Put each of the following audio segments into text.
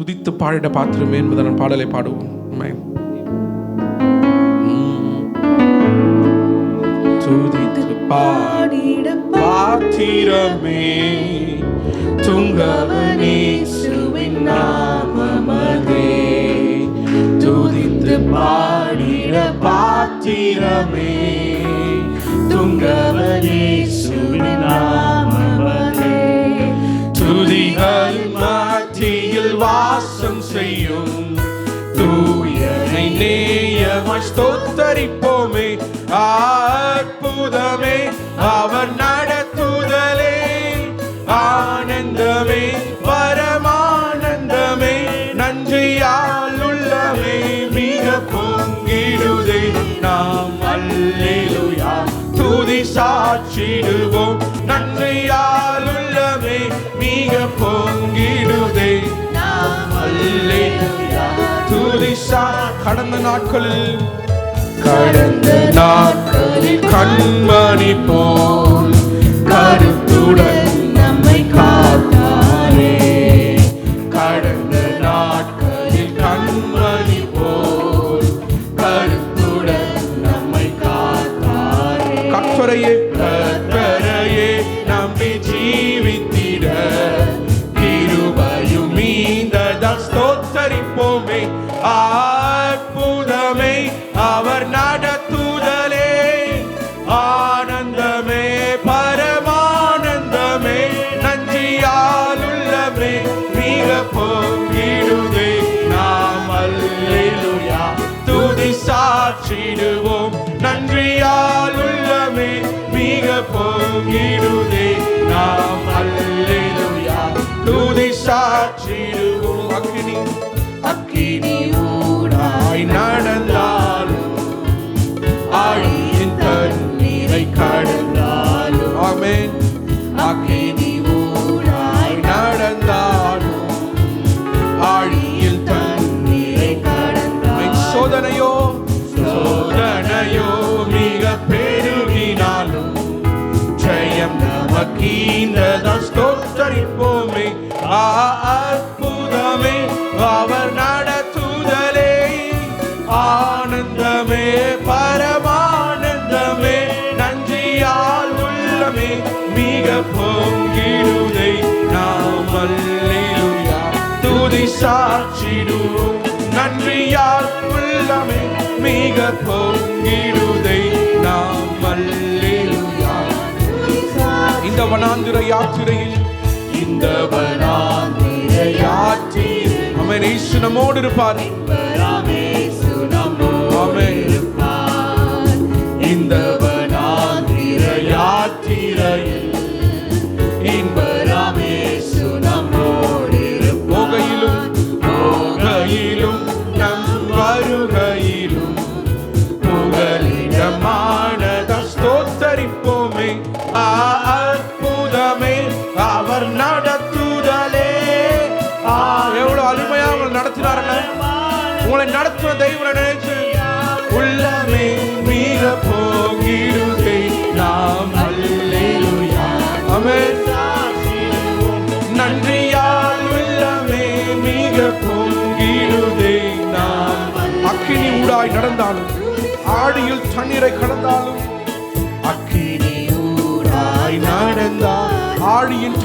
துதித்து பாடிட பாத்திரமே என்பதன் பாடலை பாடுவோம். துதித்து பாடிட பாத்திரமே துங்கவனேசுவின் நாமமதே. துதித்து பாடிட பாத்திரமே துங்கவனேசுவின் நாமமதே. துதிகள் மத்தியில் வாசம் செய்யும் தூயனை நேயமாய் ஸ்தோத்தரிப்போமே. அற்புதமே அவர் நடத்துதலே, ஆனந்தமே பரமானந்தமே, நன்றியால் உள்ளமே மிக பொங்கிடுதே. நாம் அல்லேலூயா துதி சாட்சிடுவோம், நன்றியால் உள்ளமே மிக பொங்கிடுதே. நாம் அல்லேலூயா துதி கடந்த நாட்களில் கண்மணி போல் கருத்துடன் நம்மை காத்தாரே. கடந்த நாட்களில் கண்மணி போல் கருத்துடன் நம்மை காத்தாரே. கர்த்தரையே நம்பி ஜீவித்திட கிருபையும் மீந்ததால் ஸ்தோத்தரிப்போமே. அற்புதமே அவர் நடத்துதலே, ஆனந்தமே பரமானந்தமே, நன்றியால் உள்ளமே மிக பொங்கிடுதே. நாம் அல்லேலூயா துதி சாட்சிடுவோம், நன்றியால் உள்ளமே மிக பொங்கிடுதே. நாம் அல்லேலூயா துதி சாட்சிடுவோம். அக்கினி ஊடாய் நடந்தாலும் ஆழியின் தண்ணீரை கடந்தாலும். ஆமென். அக்கினி ஊடாய் நடந்தாலும் ஆழியில் தண்ணீரை கடந்தாலும். சோதனையோ மிக பெருகினாலும் ஜெயம் நமக்கீந்ததால் ஸ்தோத்தரிப்போமே. அற்புதமே அவர் நடத்துதலே, ஆனந்தமே பரமானந்தமே, நன்றியால் உள்ளமே மிக பொங்கிடுதே. நாம் அல்லேலூயா துதி சாட்சிடுவோம், நன்றியால் உள்ளமே மிக பொங்கிடுதே. நாம் அல்லேலூயா. இந்த வனாந்திர யாத்திரையில் ஆமென் இயேசு நம்மோடு இருப்பார். இந்த வனாந்திர யாத்திரையில் இன்பராம் இயேசு நம்மோடு இருப்பார். போகையிலும் நம் வருகையிலும் புகலிடமான ஸ்தோத்தரிப்போமே. அற்புதமே அவர் நடத்துதலே. எவ்வளவு அருமையா உங்களை நடத்தினார்கள். உங்களை நடத்துவ தெய்வனை நினைச்சு உள்ளமே மிக பொங்கிடுதே. நாம் அல்லேலூயா ஆமென். நன்றியால் உள்ளமே மிக பொங்கிடுதே. நாம் அக்கினி ஊடாய் நடந்தாலும் ஆழியில் தண்ணீரை கடந்தாலும், அக்கினி ஊடாய் நடந்தால் ஆழியின்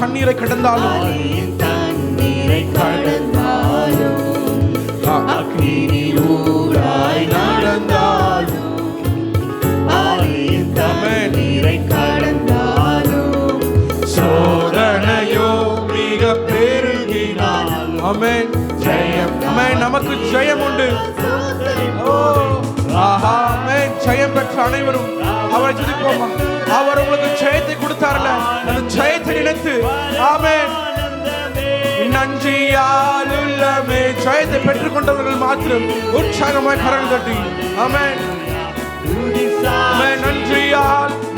தண்ணீரை கடந்தாலும், அக்கினி ஊடாய் நடந்தாலும் ஆழியின் தண்ணீரை கடந்தாலும், சோதனையோ மிக பெருகினாலும். ஆமென். ஜெயம். ஆமென். நமக்கு ஜெயம் உண்டு. ஆமென். ஜெயம் பெற்ற அனைவரும் அவரை துதிப்போமா. அவர் உங்களுக்கு ஜெயத்தை கொடுத்தார்ல, அந்த ஜெயத்தை நினைத்து ஆமென் நன்றியால் உள்ளமே ஜெயத்தை பெற்றுக் கொண்டவர்கள் மாத்திரம் உற்சாகமாய் கரங்கள் தட்டி ஆமென்.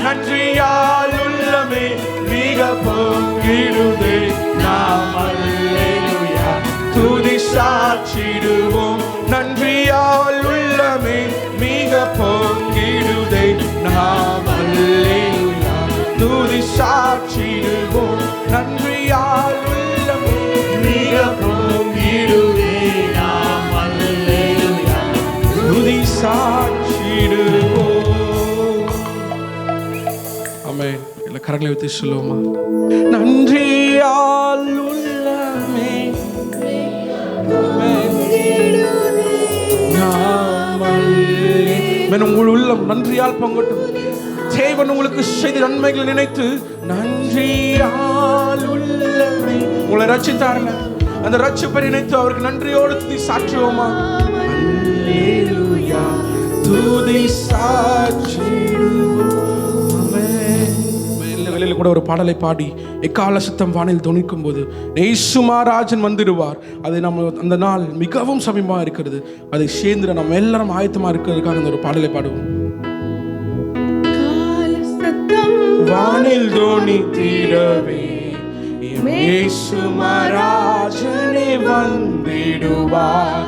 நன்றியால் உள்ளமே மிக பொங்கிடுதே. நாம் அல்லேலூயா துதி சாட்சிடுவோம், நன்றியால் உள்ளமே மிக பொங்கிடுதே. நாம் அல்லேலூயா துதி சாட்சிடுவோம், நன்றியால் உள்ளமே மிக பொங்கிடுதே. கரங்களை வைத்து சொல்லுவோமா? நன்றியால் உள்ளமே உங்கள் உள்ளம் நன்றியால் பொங்கட்டும். தேவன் உங்களுக்கு செய்த நன்மைகளை நினைத்து நன்றியால் உள்ளமே. உங்களை ரட்சித்தார்ல, அந்த ரட்சிப்பை நினைத்து அவருக்கு நன்றியோடு துதி சாற்றுவோமா? அல்லேலூயா, துதி சாற்றுவோம். வெளியில கூட ஒரு பாடலை பாடி எக்கால சத்தம் வானில் தொனிக்கும் போது இயேசு மகாராஜன் வந்துடுவார். அதை நம்ம அந்த நாள் மிகவும் சமீபமாக இருக்கிறது. அதை சேர்ந்து நம்ம எல்லாரும் ஆயத்தமா இருக்கிறதுக்காக அந்த ஒரு பாடலை பாடுவோம். வானில் தொனித்திடவே இயேசு மகாராஜனே வந்திடுவார்.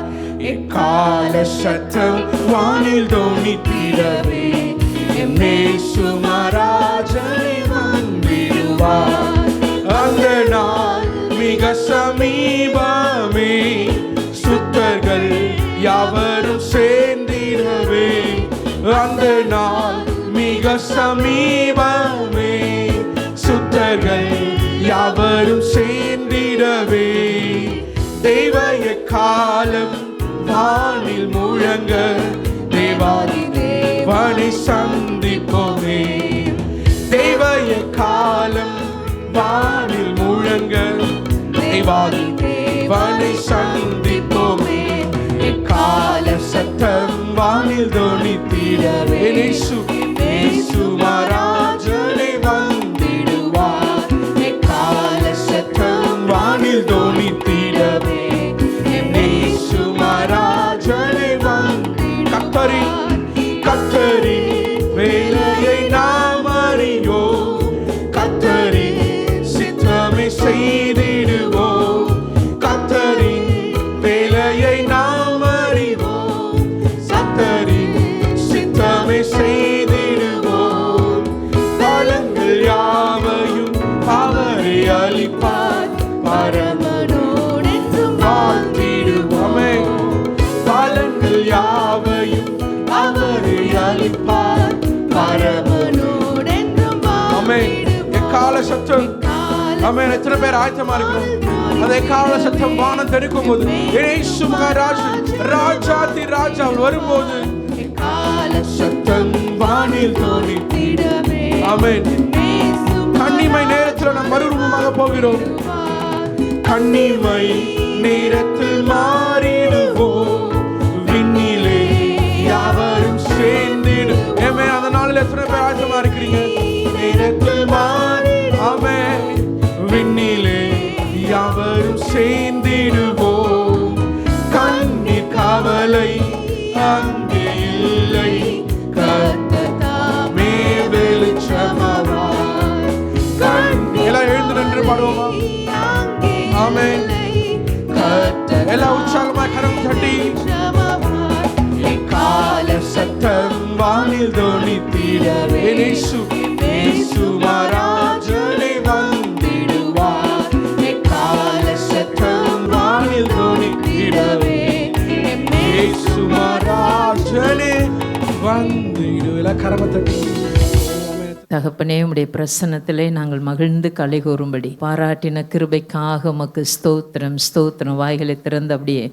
எக்கால சத்தம் வானில் தொனித்திடவே இயேசு மகாராஜனே வந்திடுவார். அந்த நாள் மிக சமீபமே, சுத்தர்கள் யாவரும் சேர்ந்திடவே. அந்த நாள் மிக சமீபமே, சுத்தர்கள் யாவரும் சேர்ந்திடவே. தெய்வய காலம் வானில் முழங்க, தேவாதி தேவனை சந்திப்போமே. தெய்வய காலம் வானில் முழங்க, தேவாதி தேவனை சந்திப்போமே. எக்கால சத்தம் வானில் தொனித்திடவே இயேசு மகாராஜனே வந்திடுவார். எக்கால சத்தம் வானில் தொனித்திடவே இயேசு மகாராஜனே வந்திடுவார். கர்த்தரின் வேலையை நாம் அறியோம், கர்த்தரின் சித்தமே செய்திடுவோம். கர்த்தரின் வேலையை நாம் அறிவோம், கர்த்தரின் சித்தமே செய்திடுவோம். பலங்கள் யாவையும் அவரே அளிப்பார், பரமனோடென்றும் வாழ்த்திடுவோமே. பலங்கள் யாவையும் அவரே அளிப்பார், பரமனோடென்றும் வாழ்த்திடுவோம். எக்கால சத்தம், ஆமென். எத்தனை பேர் ஆயத்தமா இருக்கிறோம்? அதே கால சத்தம் வானம் தெரிக்கும் போது இயேசு மகாராஜன் ராஜாதி ராஜா வரும்போது எக்கால சத்தம் வானில் தொனித்திடவே. ஆமென். கன்னிமை நேரத்தில் நாம் மறுரூபமாக போகிறோம். கன்னிமை நேரத்தில் மாறிடுவோம், விண்ணிலே யாவரும் சேர்ந்திடும். ஆமென். அந்த நாளில் எத்தனை பேர் ஆயத்தமா இருக்கிறீங்க? நேரத்தில் மாறி, ஆமென், விண்ணிலே யாவரும் சேர்ந்திடுவோம். கண்ணீர் கவலை அங்கே இல்லை, கர்த்தர் தாமே வெளிச்சமாவார். எல்லாம் எழுந்து நின்று பாடுவோமா? ஆமென். எல்லாம் உற்சாகமாய் கரம் தட்டி எக்கால சத்தம் வானில் தொனித்திடவே இயேசு மகாராஜனே வந்திடுவார். எக்கால சத்தம் வானில் தொனித்திடவே இயேசு மகாராஜனே வந்திடுவார். கரம தட்டி. தகப்பனே, உம்முடைய பிரசன்னத்திலே நாங்கள் மகிழ்ந்து களை கூறும்படி பாராட்டின கிருபைக்காக உமக்கு ஸ்தோத்திரம் ஸ்தோத்திரம். வாய்களை திறந்து அப்படியே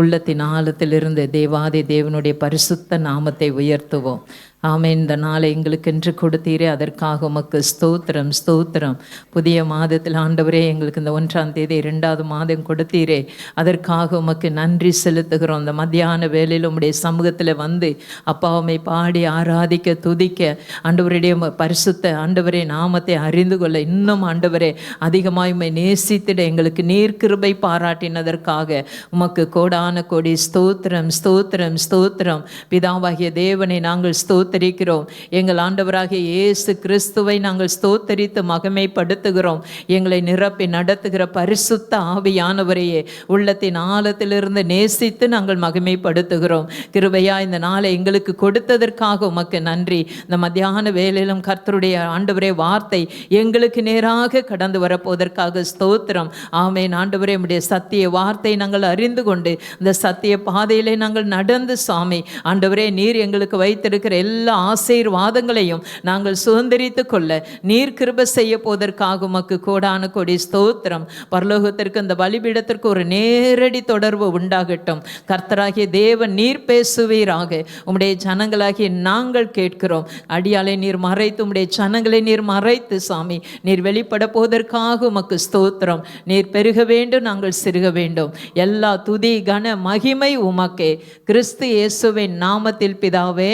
உள்ளத்தின் ஆழத்திலிருந்து தேவாதி தேவனுடைய பரிசுத்த நாமத்தை உயர்த்துவோம். ஆமென். இந்த நாளை எங்களுக்கென்று கொடுத்தீரே, அதற்காக உமக்கு ஸ்தோத்திரம் ஸ்தோத்திரம். புதிய மாதத்தில் ஆண்டவரே எங்களுக்கு இந்த 1ஆம் தேதி 2வது மாதம் கொடுத்தீரே, அதற்காக உமக்கு நன்றி செலுத்துகிறோம். இந்த மத்தியான வேளையில் உம்முடைய சமூகத்தில் வந்து அப்பாவுமை பாடி ஆராதிக்க துதிக்க ஆண்டவருடைய பரிசுத்த ஆண்டவரே நாமத்தை அறிந்து கொள்ள இன்னும் ஆண்டவரே அதிகமாய் உம்மை நேசித்திட எங்களுக்கு நீர் கிருபை பாராட்டினதற்காக உமக்கு கோடான கோடி ஸ்தோத்திரம் ஸ்தோத்திரம் ஸ்தோத்திரம். பிதாவாகிய தேவனை நாங்கள் ஸ்தோத்தரிக்கிறோம். எங்கள் ஆண்டவராகிய இயேசு கிறிஸ்துவை நாங்கள் ஸ்தோத்தரித்து மகிமைப்படுத்துகிறோம். எங்களை நிரப்பி நடத்துகிற பரிசுத்த ஆவியானவரையே உள்ளத்தின் ஆழத்திலிருந்து நேசித்து நாங்கள் மகிமைப்படுத்துகிறோம். கிருபையா இந்த நாளை எங்களுக்கு கொடுத்ததற்காக உமக்கு நன்றி. இந்த மத்தியான வேளையிலும் கர்த்தருடைய ஆண்டவரே வார்த்தை எங்களுக்கு நேராக கடந்து வரப்போவதற்காக ஸ்தோத்திரம். ஆமென். ஆண்டவரே உம்முடைய சத்திய வார்த்தை நாங்கள் அறிந்து கொண்டு இந்த சத்திய பாதையிலே நாங்கள் நடந்து சாமி ஆண்டவரே நீர் எங்களுக்கு வைத்திருக்கிற எல்லா எல்லா ஆசீர்வாதங்களையும் நாங்கள் சுதந்திரித்து கொள்ள நீர் கிருபை செய்ய போவதற்காக உமக்கு கோடான கோடி ஸ்தோத்திரம். பரலோகத்திற்கு அந்த பலிபீடத்திற்கு ஒரு நேரடி தொடர்பு உண்டாகட்டும். கர்த்தராகிய தேவன் நீர் பேசுவீராக. உம்முடைய ஜனங்களாகிய நாங்கள் கேட்கிறோம். அடியாலை நீர் மறைத்து, உம்முடைய ஜனங்களை நீர் மறைத்து சாமி நீர் வெளிப்பட போவதற்காக உமக்கு ஸ்தோத்திரம். நீர் பெருக வேண்டும், நாங்கள் சிறுக வேண்டும். எல்லா துதி கன மகிமை உமக்கே, கிறிஸ்து இயேசுவின் நாமத்தில் பிதாவே.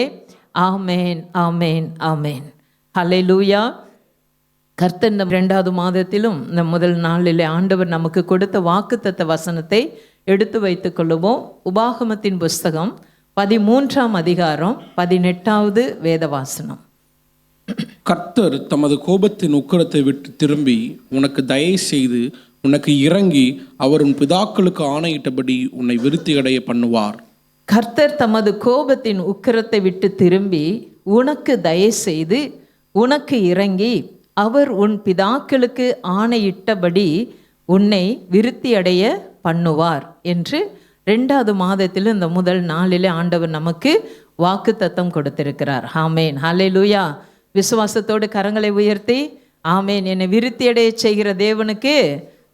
ஆமேன், ஆமேன், ஆமேன். ஹல்லேலூயா. கர்த்தர் இந்த 2வது மாதத்திலும் இந்த முதல் நாளிலே ஆண்டவர் நமக்கு கொடுத்த வாக்குத்தத்த வசனத்தை எடுத்து வைத்துக் கொள்ளுவோம். உபாகமத்தின் புஸ்தகம் 13ஆம் அதிகாரம் 18வது வேதவாசனம். கர்த்தர் தமது கோபத்தின் உக்கிரத்தை விட்டு திரும்பி உனக்கு தயை செய்து உனக்கு இறங்கி அவர் உன் பிதாக்களுக்கு ஆணையிட்டபடி உன்னை விருத்தி அடைய பண்ணுவார். கர்த்தர் தமது கோபத்தின் உக்கிரத்தை விட்டு திரும்பி உனக்கு தயை செய்து உனக்கு இறங்கி அவர் உன் பிதாக்களுக்கு ஆணையிட்டபடி உன்னை விருத்தி அடைய பண்ணுவார் என்று 2வது மாதத்தில் இந்த முதல் நாளிலே ஆண்டவர் நமக்கு வாக்குத்தத்தம் கொடுத்திருக்கிறார். ஆமேன், ஹல்லேலூயா. விசுவாசத்தோடு கரங்களை உயர்த்தி ஆமேன், என்னை விருத்தி அடைய செய்கிற தேவனுக்கு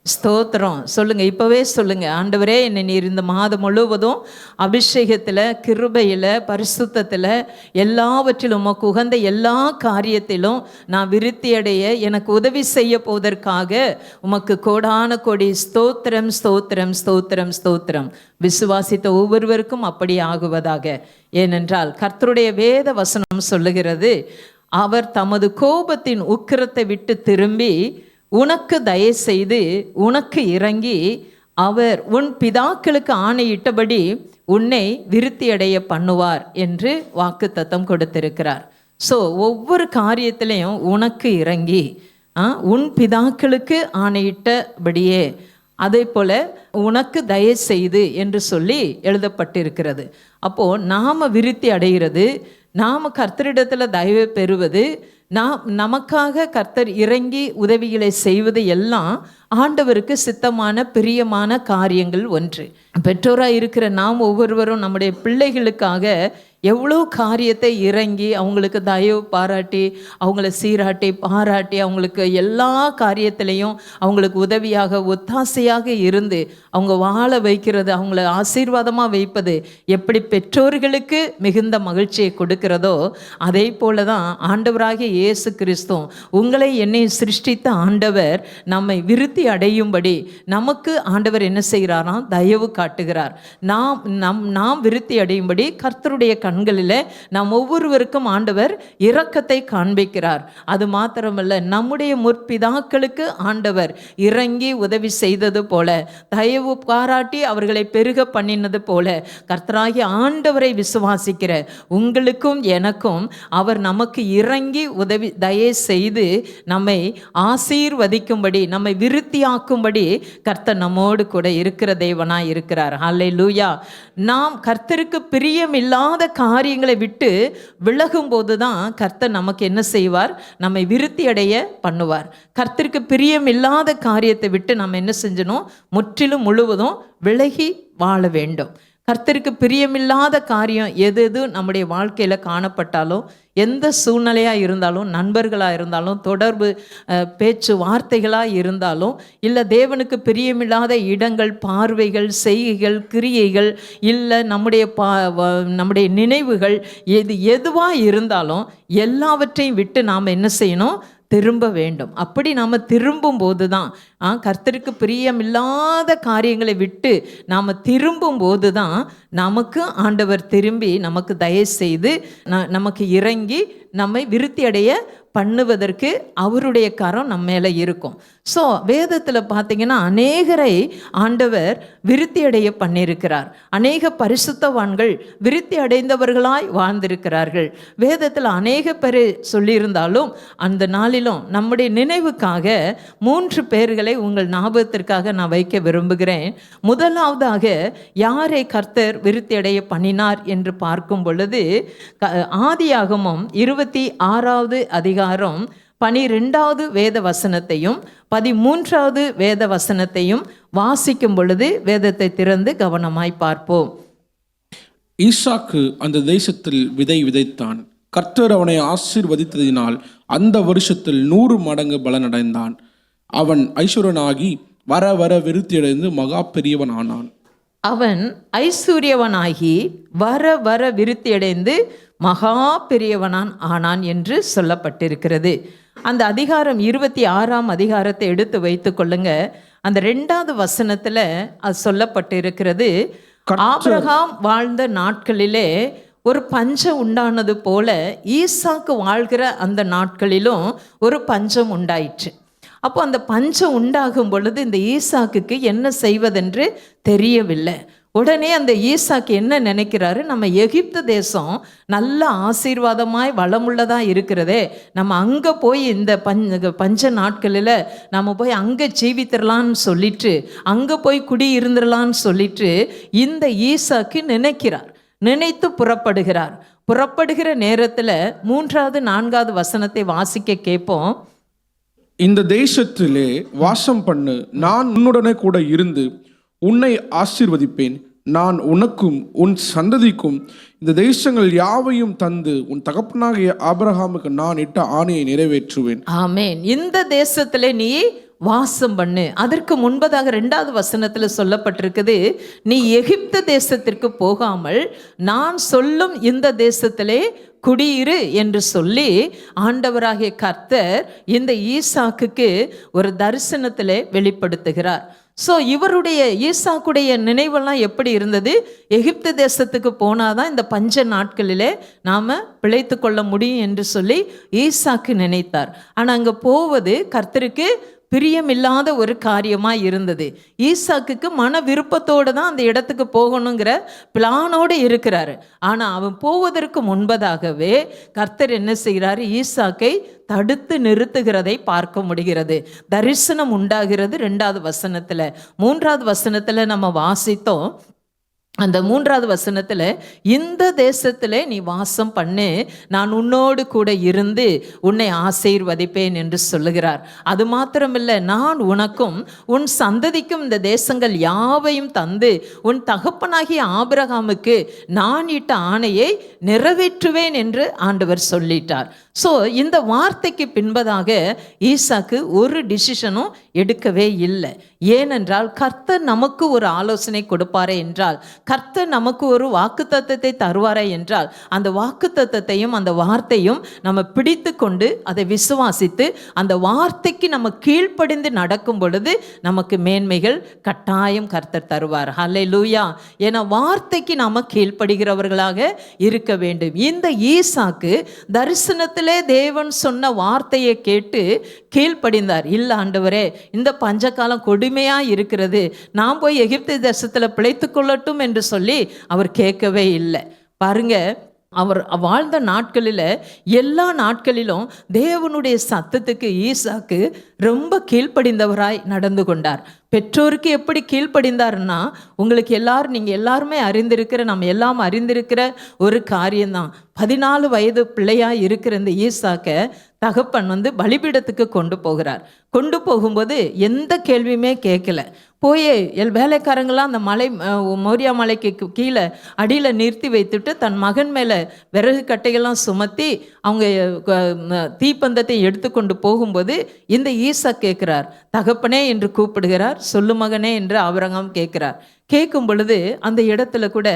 ஸ்தோத்திரம் சொல்லுங்க. இப்பவே சொல்லுங்க, ஆண்டவரே என்னை நீர் இந்த மாதம் முழுவதும் அபிஷேகத்தில், கிருபையில், பரிசுத்தத்தில், எல்லாவற்றிலும் உமக்கு உகந்த எல்லா காரியத்திலும் நான் விருத்தி அடைய எனக்கு உதவி செய்ய போவதற்காக உமக்கு கோடான கோடி ஸ்தோத்திரம், ஸ்தோத்திரம், ஸ்தோத்திரம், ஸ்தோத்திரம். விசுவாசித்த ஒவ்வொருவருக்கும் அப்படி ஆகுவதாக. ஏனென்றால் கர்த்தருடைய வேத வசனம் சொல்லுகிறது, அவர் தமது கோபத்தின் உக்கிரத்தை விட்டு திரும்பி உனக்கு தயை செய்து உனக்கு இறங்கி அவர் உன் பிதாக்களுக்கு ஆணையிட்டபடி உன்னை விருத்தி அடைய பண்ணுவார் என்று வாக்குத்தத்தம் கொடுத்திருக்கிறார். ஸோ ஒவ்வொரு காரியத்திலையும் உனக்கு இறங்கி உன் பிதாக்களுக்கு ஆணையிட்டபடியே, அதே போல உனக்கு தயை செய்து என்று சொல்லி எழுதப்பட்டிருக்கிறது. அப்போது நாம் விருத்தி அடைகிறது, நாம் கர்த்தரிடத்தில் தயவை பெறுவது, நமக்காக கர்த்தர் இறங்கி உதவிகளை செய்வது எல்லாம் ஆண்டவருக்கு சித்தமான பிரியமான காரியங்கள் ஒன்று. பெற்றோராக இருக்கிற நாம் ஒவ்வொருவரும் நம்முடைய பிள்ளைகளுக்காக எவ்வளோ காரியத்தை இறங்கி அவங்களுக்கு தயவு பாராட்டி, அவங்கள சீராட்டி பாராட்டி, அவங்களுக்கு எல்லா காரியத்திலையும் அவங்களுக்கு உதவியாக ஒத்தாசையாக இருந்து அவங்க வாழ வைக்கிறது, அவங்கள ஆசீர்வாதமாக வைப்பது எப்படி பெற்றோர்களுக்கு மிகுந்த மகிழ்ச்சியை கொடுக்கிறதோ, அதே போல தான் ஆண்டவராகிய இயேசு கிறிஸ்து உங்களை என்னை சிருஷ்டித்த ஆண்டவர் நம்மை விருத்தி அடையும்படி நமக்கு ஆண்டவர் என்ன செய்கிறாராம்? தயவு காட்டுகிறார். நாம் விருத்தி அடையும்படி கர்த்தருடைய கண்களில் நாம் ஒவ்வொருவருக்கும் ஆண்டவர் இரக்கத்தை காண்பிக்கிறார். அது மாத்திரமல்ல, நம்முடைய முற்பிதாக்களுக்கு ஆண்டவர் இறங்கி உதவி செய்தது போல, தயவு பாராட்டி அவர்களை பெருக பண்ணினது போல, கர்த்தராகிய ஆண்டவரை விசுவாசிக்கிற உங்களுக்கும் எனக்கும் அவர் நமக்கு இறங்கி உதவி தயை செய்து நம்மை ஆசீர்வதிக்கும்படி, நம்மை விருத்தியாக்கும்படி கர்த்தர் நம்மோடு கூட இருக்கிற தேவனாய் இருக்கிறார். ஹல்லேலூயா. நாம் கர்த்தருக்கு பிரியமில்லாத காரியங்களை விட்டு விலகும் போது தான் கர்த்தர் நமக்கு என்ன செய்வார்? நம்மை விருத்தி அடைய பண்ணுவார். கர்த்தருக்கு பிரியமில்லாத காரியத்தை விட்டு நம்ம என்ன செஞ்சணும்? முற்றிலும் முழுவதும் விலகி வாழ வேண்டும். கர்த்தருக்கு பிரியமில்லாத காரியம் எது எது நம்முடைய வாழ்க்கையில் காணப்பட்டாலும், எந்த சூழ்நிலையாக இருந்தாலும், நண்பர்களாக இருந்தாலும், தொடர்பு பேச்சு வார்த்தைகளாக இருந்தாலும், இல்லை தேவனுக்கு பிரியமில்லாத இடங்கள், பார்வைகள், செய்கைகள், கிரியைகள், இல்லை நம்முடைய நினைவுகள், எதுவாக இருந்தாலும் எல்லாவற்றையும் விட்டு நாம் என்ன செய்யணும்? திரும்ப வேண்டும். அப்படி நாம் திரும்பும் போது தான், கர்த்தருக்கு பிரியமில்லாத காரியங்களை விட்டு நாம் திரும்பும் போது தான் நமக்கு ஆண்டவர் திரும்பி நமக்கு தயை செய்து நமக்கு இறங்கி நம்மை விருத்தி அடைய பண்ணுவதற்கு அவருடைய கரம் நம்ம மேலே இருக்கும். ஸோ வேதத்தில் பார்த்தீங்கன்னா அநேகரை ஆண்டவர் விருத்தி அடைய பண்ணியிருக்கிறார். அநேக பரிசுத்தவான்கள் விருத்தி அடைந்தவர்களாய் வாழ்ந்திருக்கிறார்கள். வேதத்தில் அநேக பேர் சொல்லியிருந்தாலும் அந்த நாளிலும் நம்முடைய நினைவுக்காக 3 பேர்களை உங்கள் ஞாபகத்திற்காக நான் வைக்க விரும்புகிறேன். முதலாவதாக யாரை கர்த்தர் விருத்தி அடைய பண்ணினார் என்று பார்க்கும் பொழுது, ஆதியாகமம் 26வது அதிகாரம் 12வது வேத வசனத்தையும் 13வது வேத வசனத்தையும் வாசிக்கும் பொழுது வேதத்தை திறந்து கவனமாய் பார்ப்போம். ஈசாக்கு அந்த தேசத்தில் விதை விதைத்தான். கர்த்தர் அவனை ஆசீர்வதித்ததினால் அந்த வருஷத்தில் 100 மடங்கு பலனடைந்தான். அவன் ஐஸ்வரனாகி வர வர விருத்தியடைந்து மகா பெரியவன் ஆனான். அவன் ஐஸ்வர்யவனாகி வர வர விருத்தியடைந்து மகா பெரியவனான் ஆனான் என்று சொல்லப்பட்டிருக்கிறது. அந்த அதிகாரம் 26ஆம் அதிகாரத்தை எடுத்து வைத்து கொள்ளுங்க. அந்த 2வது வசனத்தில் அது சொல்லப்பட்டிருக்கிறது, ஆபிரகாம் வாழ்ந்த நாட்களிலே ஒரு பஞ்சம் உண்டானது போல ஈசாக்கு வாழ்கிற அந்த நாட்களிலும் ஒரு பஞ்சம் உண்டாயிற்று. அப்போ அந்த பஞ்சம் உண்டாகும் பொழுது இந்த ஈசாக்குக்கு என்ன செய்வதென்று தெரியவில்லை. உடனே அந்த ஈசாக்கு என்ன நினைக்கிறாரு, நம்ம எகிப்து தேசம் நல்ல ஆசீர்வாதமாய் வளமுள்ளதாக இருக்கிறதே, நம்ம அங்கே போய் இந்த பஞ்ச நாட்களில் நம்ம போய் அங்கே ஜீவித்திரலான்னு சொல்லிட்டு அங்கே போய் குடியிருந்துடலான்னு சொல்லிட்டு இந்த ஈசாக்கு நினைத்து புறப்படுகிற நேரத்தில் 3வது 4வது வசனத்தை வாசிக்க கேட்போம். இந்த தேசத்திலே வாசம் பண்ணு, நான் உன்னுடனே கூட இருந்து உன்னை ஆசீர்வதிப்பேன். நான் உனக்கும் உன் சந்ததிக்கும் இந்த தேசங்கள் யாவையும் தந்து உன் தகப்பனாகிய ஆபிரகாமுக்கு நான் இட்ட ஆணையை நிறைவேற்றுவேன். ஆமென். இந்த தேசத்திலே நீ வாசம் பண்ணு. அதற்கு முன்பதாக 2வது வசனத்தில் சொல்லப்பட்டிருக்குது, நீ எகிப்து தேசத்திற்கு போகாமல் நான் சொல்லும் இந்த தேசத்திலே குடியிரு என்று சொல்லி ஆண்டவராகிய கர்த்தர் இந்த ஈசாக்குக்கு ஒரு தரிசனத்திலே வெளிப்படுத்துகிறார். ஸோ இவருடைய ஈசாக்குடைய நினைவெல்லாம் எப்படி இருந்தது, எகிப்து தேசத்துக்கு போனாதான் இந்த பஞ்ச நாட்களிலே நாம் பிழைத்து கொள்ள முடியும் என்று சொல்லி ஈசாக்கு நினைத்தார். ஆனால் அங்கே போவது கர்த்தருக்கு பிரியமில்லாத ஒரு காரியமாக இருந்தது. ஈசாக்குக்கு மன விருப்பத்தோடு தான் அந்த இடத்துக்கு போகணுங்கிற பிளானோடு இருக்கிறாரு. ஆனால் அவன் போவதற்கு முன்பதாகவே கர்த்தர் என்ன செய்கிறாரு, ஈசாக்கை தடுத்து நிறுத்துகிறதை பார்க்க முடிகிறது. தரிசனம் உண்டாகிறது 2வது வசனத்தில். 3வது வசனத்தில் நம்ம வாசித்தோம். அந்த 3வது வசனத்தில், இந்த தேசத்தில் நீ வாசம் பண்ணு, நான் உன்னோடு கூட இருந்து உன்னை ஆசீர்வதிப்பேன் என்று சொல்லுகிறார். அது மாத்திரமில்லை, நான் உனக்கும் உன் சந்ததிக்கும் இந்த தேசங்கள் யாவையும் தந்து உன் தகப்பனாகிய ஆபிரகாமுக்கு நான் இட்ட ஆணையை நிறைவேற்றுவேன் என்று ஆண்டவர் சொல்லிட்டார். ஸோ இந்த வார்த்தைக்கு பின்பதாக ஈசாக்கு ஒரு டிசிஷனும் எடுக்கவே இல்லை. ஏனென்றால் கர்த்தர் நமக்கு ஒரு ஆலோசனை கொடுப்பாரே என்றால், கர்த்தர் நமக்கு ஒரு வாக்குத்தத்தத்தை தருவாரே என்றால், அந்த வாக்குத்தத்தத்தையும் அந்த வார்த்தையும் நம்ம பிடித்து கொண்டு அதை விசுவாசித்து அந்த வார்த்தைக்கு நம்ம கீழ்ப்படிந்து நடக்கும் பொழுது நமக்கு மேன்மைகள் கட்டாயம் கர்த்தர் தருவார். ஹல்லேலூயா. ஏன்னா வார்த்தைக்கு நாம் கீழ்ப்படுகிறவர்களாக இருக்க வேண்டும். இந்த ஈசாக்கு தரிசனத்திலே தேவன் சொன்ன வார்த்தையை கேட்டு கீழ்ப்படிந்தார். இல்லை ஆண்டவரே, இந்த பஞ்சகாலம் கொடுமையாக இருக்கிறது, நான் போய் எகிப்து தேசத்தில் பிழைத்து கொள்ளட்டும் என்று சொல்லி அவர் கேட்கவே இல்லை. பாருங்க, அவர் வாழ்ந்த நாட்களில் எல்லா நாட்களிலும் தேவனுடைய சத்தத்துக்கு ஈசாக்கு ரொம்ப கீழ்ப்படிந்தவராய் நடந்து கொண்டார். பெற்றோருக்கு எப்படி கீழ்ப்படிந்தார்னா, உங்களுக்கு நீங்கள் எல்லாருமே அறிந்திருக்கிற, நம்ம எல்லாம் அறிந்திருக்கிற ஒரு காரியம்தான். 14 வயது பிள்ளையாக இருக்கிற இந்த ஈசாக்கை தகப்பன் பலிபீடத்துக்கு கொண்டு போகிறார். கொண்டு போகும்போது எந்த கேள்வியுமே கேட்கல. போய் வேலைக்காரங்களாம் அந்த மோரியா மலைக்கு கீழே அடியில் நிறுத்தி வைத்துட்டு தன் மகன் மேலே விறகு கட்டைகள்லாம் சுமத்தி அவங்க தீப்பந்தத்தை எடுத்துக்கொண்டு போகும்போது இந்த ஈசா கேட்குறார், தகப்பனே என்று கூப்பிடுகிறார். சொல்லு மகனே என்று ஆபிரகாம் கேட்குறார். கேட்கும் பொழுது அந்த இடத்துல கூட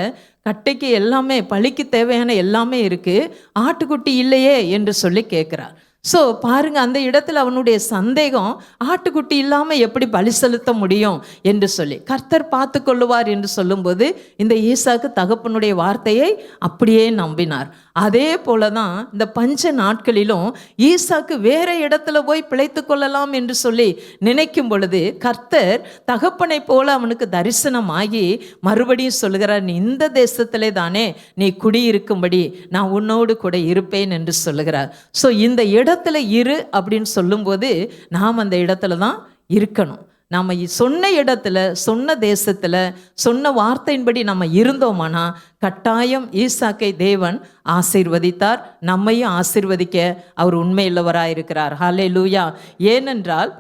கட்டைக்கு எல்லாமே, பலிக்கு தேவையான எல்லாமே இருக்குது, ஆட்டுக்குட்டி இல்லையே என்று சொல்லி கேட்குறார். ஸோ பாருங்க, அந்த இடத்துல அவனுடைய சந்தேகம், ஆட்டுக்குட்டி இல்லாமல் எப்படி பலி செலுத்த முடியும் என்று சொல்லி கர்த்தர் பார்த்து கொள்ளுவார் என்று சொல்லும்போது இந்த ஈசாக்கு தகப்பனுடைய வார்த்தையை அப்படியே நம்பினார். அதே போல தான் இந்த பஞ்ச நாட்களிலும் ஈசாக்கு வேற இடத்துல போய் பிழைத்து கொள்ளலாம் என்று சொல்லி நினைக்கும் பொழுது கர்த்தர் தகப்பனை போல அவனுக்கு தரிசனமாகி மறுபடியும் சொல்லுகிறார், நீ இந்த தேசத்திலே தானே நீ குடியிருக்கும்படி நான் உன்னோடு கூட இருப்பேன் என்று சொல்லுகிறார். ஸோ இந்த இடத்துல இரு அப்படின்னு சொல்லும்போது நாம் அந்த இடத்துல தான் இருக்கணும். நாம் சொன்ன இடத்துல, சொன்ன தேசத்தில், சொன்ன வார்த்தையின்படி நம்ம இருந்தோமானா கட்டாயம் ஈசாக்கை தேவன் ஆசீர்வதித்தார். நம்மையும் ஆசீர்வதிக்க அவர் உண்மையுள்ளவராக இருக்கிறார். ஹல்லேலூயா. ஏனென்றால்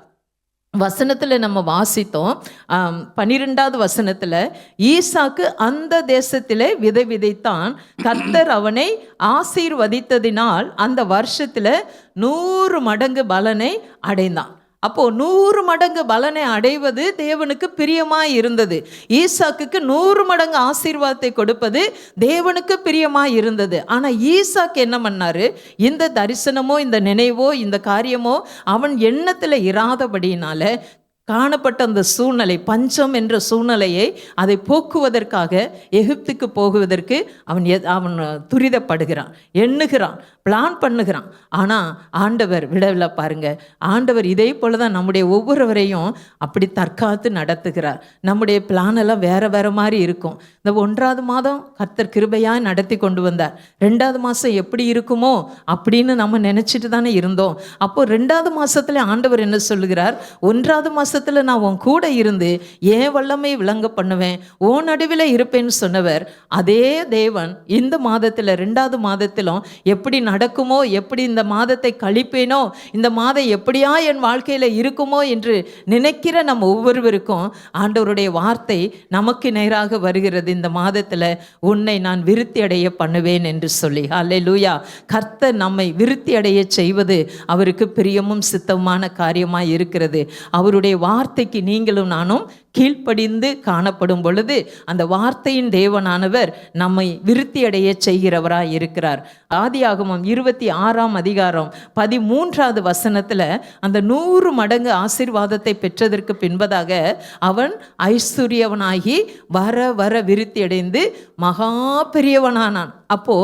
வசனத்தில் நம்ம வாசித்தோம். 12வது வசனத்தில், ஈசாக்கு அந்த தேசத்திலே விதை விதைத்தான், கர்த்தர் அவனை ஆசீர்வதித்ததினால் அந்த வருஷத்தில் 100 மடங்கு பலனை அடைந்தான். அப்போ 100 மடங்கு பலனை அடைவது தேவனுக்கு பிரியமாய் இருந்தது. ஈசாக்குக்கு 100 மடங்கு ஆசீர்வாதத்தை கொடுப்பது தேவனுக்கு பிரியமாய் இருந்தது. ஆனால் ஈசாக்கு என்ன பண்ணாரு? இந்த தரிசனமோ இந்த நினைவோ இந்த காரியமோ அவன் எண்ணத்தில் இராதபடியினால காணப்பட்ட அந்த சூழ்நிலை, பஞ்சம் என்ற சூழ்நிலையை அதை போக்குவதற்காக எகிப்துக்கு போகுவதற்கு அவன் துரிதப்படுகிறான், எண்ணுகிறான், பிளான் பண்ணுகிறான். ஆனால் ஆண்டவர் விடவில்லை பாருங்க. ஆண்டவர் இதே போல தான் நம்முடைய ஒவ்வொருவரையும் அப்படி தற்காத்து நடத்துகிறார். நம்முடைய பிளான் எல்லாம் வேற வேற மாதிரி இருக்கும். இந்த 1வது மாதம் கர்த்தர் கிருபையாக நடத்தி கொண்டு வந்தார். 2வது மாதம் எப்படி இருக்குமோ அப்படின்னு நம்ம நினச்சிட்டு தானே இருந்தோம். அப்போ 2வது மாதத்துல ஆண்டவர் என்ன சொல்லுகிறார்? 1வது மாதத்தில் நான் உன் கூட இருந்து ஏன் வல்லமை விளங்க பண்ணுவேன், உன் நடுவில் இருப்பேன்னு சொன்னவர் அதே தேவன் இந்த மாதத்தில் 2வது மாதத்திலும் எப்படி நடக்குமோ, எப்படி இந்த மாதத்தை கழிப்பேனோ, இந்த மாதம் எப்படியா என் வாழ்க்கையில் இருக்குமோ என்று நினைக்கிற நம்ம ஒவ்வொருவருக்கும் ஆண்டவருடைய வார்த்தை நமக்கு நேராக வருகிறது. இந்த மாதத்தில் உன்னை நான் விருத்தி அடைய பண்ணுவேன் என்று சொல்லி. அல்லேலூயா. கர்த்தர் நம்மை விருத்தி அடைய செய்வது அவருக்கு பிரியமும் சித்தமான காரியமாய் இருக்கிறது. அவருடைய வார்த்தைக்கு நீங்களும் நானும் கீழ்ப்படிந்து காணப்படும் பொழுது அந்த வார்த்தையின் தேவனானவர் நம்மை விருத்தி அடைய செய்கிறவராய் இருக்கிறார். ஆதியாகமம் 26ஆம் அதிகாரம் 13வது வசனத்தில் அந்த 100 மடங்கு ஆசீர்வாதத்தை பெற்றதற்கு பின்பதாக அவன் ஐஸ்வர்யவனாகி வர வர விருத்தி அடைந்து மகா பெரியவனானான். அப்போ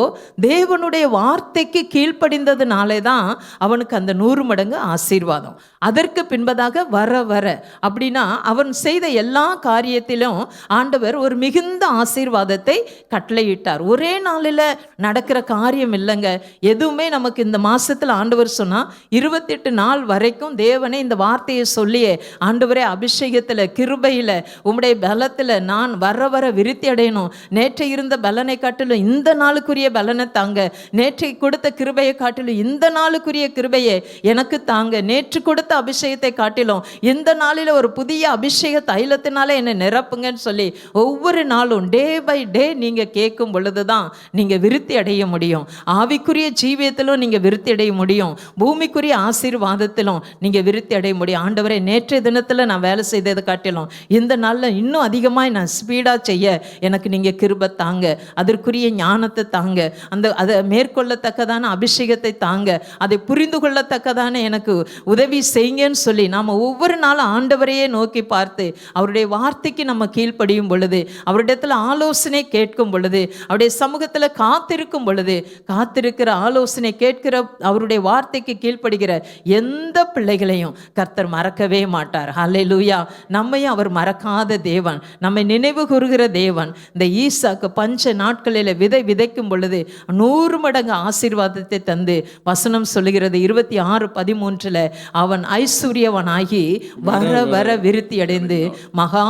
தேவனுடைய வார்த்தைக்கு கீழ்ப்படிந்ததுனாலே தான் அவனுக்கு அந்த 100 மடங்கு ஆசீர்வாதம். அதற்கு பின்பதாக வர வர அப்படின்னா அவன் செய்த எல்லா காரியத்திலும் ஆண்டவர் ஒரு மிகுந்த ஆசீர்வாதத்தை கட்டளையிட்டார். ஒரே நாளில் நடக்கிற காரியம் இல்லைங்க. எதுவுமே நமக்கு இந்த மாசத்துல ஆண்டவர் சொன்னா 28 நாள் வரைக்கும் தேவனே இந்த வார்த்தையை சொல்லியே, ஆண்டவரே அபிஷேகத்தில் கிருபையில் உம்முடைய பலத்தில் நான் வர வர விருத்தி அடையணும், நேற்று இருந்த பலனை காட்டிலும் இந்த நாளுக்குரிய பலனை தாங்க, நேற்றை கொடுத்த கிருபையை காட்டிலும் இந்த நாளுக்குரிய கிருபையை எனக்கு தாங்க, நேற்று கொடுத்த அபிஷேகத்தை காட்டிலும் இந்த நாளில் ஒரு புதிய அபிஷேக தைலத்தினால என்னை நிரப்புங்கன்னு சொல்லி ஒவ்வொரு நாளும் டே பை டே நீங்க கேட்கும் பொழுதுதான் நீங்க விருத்தி அடைய முடியும். ஆவிக்குரிய ஜீவியத்திலும் நீங்க விருத்தி அடைய முடியும், பூமிக்குரிய ஆசீர்வாதத்திலும் நீங்க விருத்தி அடைய முடியும். ஆண்டவரே, நேற்றைய தினத்துல நான் வேலை செய்ததை காட்டிலும் இந்த நாளில் இன்னும் அதிகமாக நான் ஸ்பீடா செய்ய எனக்கு நீங்க கிருபை தாங்க, அதற்குரிய ஞானத்தை தாங்க, அதை மேற்கொள்ளத்தக்கதான அபிஷேகத்தை தாங்க, அதை புரிந்து கொள்ளத்தக்கதான எனக்கு உதவி செய்யுங்கன்னு சொல்லி நாம் ஒவ்வொரு நாளும் ஆண்டவரையே நோக்கி பார்த்து அவருடைய வார்த்தைக்கு நம்ம கீழ்ப்படியும் பொழுது, அவருடைய ஆலோசனை கேட்கும் பொழுது, அவருடைய சமூகத்தில் காத்திருக்கும் பொழுது, காத்திருக்கிற ஆலோசனை கேட்கிற அவருடைய வார்த்தைக்கு கீழ்ப்படுகிற எந்த பிள்ளைகளையும் கர்த்தர் மறக்கவே மாட்டார். ஹல்லேலூயா. நம்மையும் அவர் மறக்காத தேவன், நம்மை நினைவு கூறுகிற தேவன். இந்த ஈசாக்கு பஞ்ச நாட்களில் விதைக்கும் பொழுது 100 மடங்கு ஆசீர்வாதத்தை தந்து வசனம் சொல்லுகிறது 26:13 அவன் ஐஸ்வர்யவனாகி வர வர விருத்தி அடைந்து மகா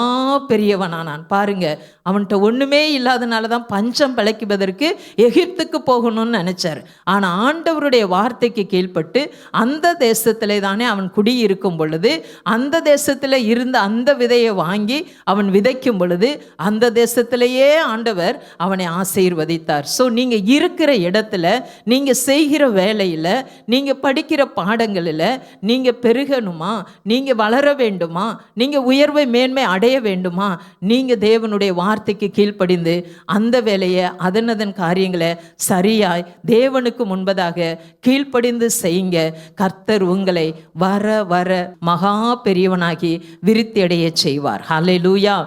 பெரியவனானான். பாருங்க, அவன்கிட்ட ஒண்ணுமே இல்லாதனால தான் பஞ்சம் பிழைக்குவதற்கு எகிப்துக்கு போகணும்னு நினைச்சார். ஆனா ஆண்டவருடைய வார்த்தைக்கு கீழ்ப்பட்டு அந்த தேசத்திலே தானே அவன் குடியிருக்கும் பொழுது, அந்த தேசத்துல இருந்த அந்த விதையை வாங்கி அவன் விதைக்கும் பொழுது அந்த தேசத்திலேயே ஆண்டவர் அவனை ஆசீர்வதித்தார். ஸோ நீங்க இருக்கிற இடத்துல, நீங்க செய்கிற வேலையில, நீங்க படிக்கிற பாடங்களில் நீங்க பெருகணுமா, நீங்க வளர வேண்டுமா, நீங்க உயர்வை மேன்மை அடைய வேண்டுமா, நீங்க தேவனுடைய வார்த்தைக்கு கீழ்ப்படிந்து அந்த வேலையை அதனதன் காரியங்களை சரியாய் தேவனுக்கு முன்பதாக கீழ்ப்படிந்து செய்யுங்க. கர்த்தர் உங்களை வர வர மகா பெரியவனாகி விருத்தி அடைய செய்வார். ஹல்லேலூயா.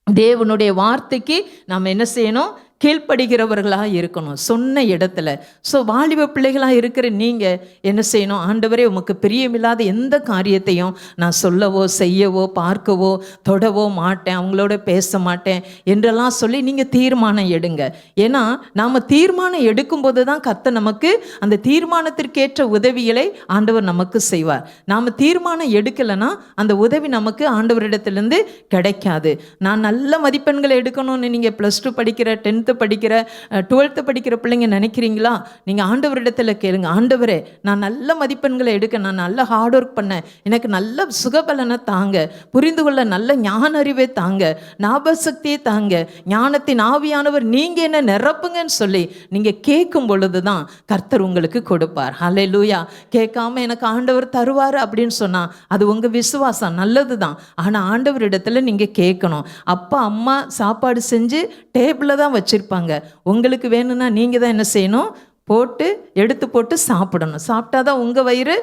தேவனுடைய வார்த்தைக்கு நாம் என்ன செய்யணும்? கீழ்ப்படுகிறவர்களாக இருக்கணும் சொன்ன இடத்துல. ஸோ வாலிப பிள்ளைகளாக இருக்கிற நீங்கள் என்ன செய்யணும்? ஆண்டவரே, உமக்கு பிரியமில்லாத எந்த காரியத்தையும் நான் சொல்லவோ செய்யவோ பார்க்கவோ தொடவோ மாட்டேன், அவங்களோட பேச மாட்டேன் என்றெல்லாம் சொல்லி நீங்கள் தீர்மானம் எடுங்க. ஏன்னா நாம் தீர்மானம் எடுக்கும்போது தான் கர்த்தர் நமக்கு அந்த தீர்மானத்திற்கேற்ற உதவிகளை ஆண்டவர் நமக்கு செய்வார். நாம் தீர்மானம் எடுக்கலைன்னா அந்த உதவி நமக்கு ஆண்டவரிடத்திலிருந்து கிடைக்காது. நான் நல்ல மதிப்பெண்களை எடுக்கணும்னு நீங்கள் +2 படிக்கிற 10th படிக்கிற 12th படிக்கிற பிள்ளைங்க நினைக்கிறீங்களா? நீங்கள் ஆண்டவரிடத்தில் கேளுங்க, ஆண்டவரே நான் நல்ல மதிப்பெண்களை எடுக்க, நான் நல்ல ஹார்ட் ஒர்க் பண்ணேன், எனக்கு நல்ல சுகபலனை தாங்க, புரிந்து கொள்ள நல்ல ஞான அறிவை தாங்க, ஞாபகசக்தியை தாங்க, ஞானத்தின் ஆவியானவர் நீங்கள் என்ன நிரப்புங்கன்னு சொல்லி நீங்கள் கேட்கும் பொழுது தான் கர்த்தர் உங்களுக்கு கொடுப்பார். ஹல்லேலூயா. கேட்காம எனக்கு ஆண்டவர் தருவார் அப்படின்னு சொன்னால் அது உங்கள் விசுவாசம், நல்லது தான். ஆனால் ஆண்டவரிடத்தில் நீங்கள் கேட்கணும். அப்பா அம்மா சாப்பாடு செஞ்சு டேபிளில் தான் வச்சுருப்பாங்க. உங்களுக்கு வேணும்னா நீங்கள் தான் என்ன செய்யணும்? எடுத்து போட்டு சாப்பிடணும். சாப்பிட்டாதான் உங்கள் வயிறு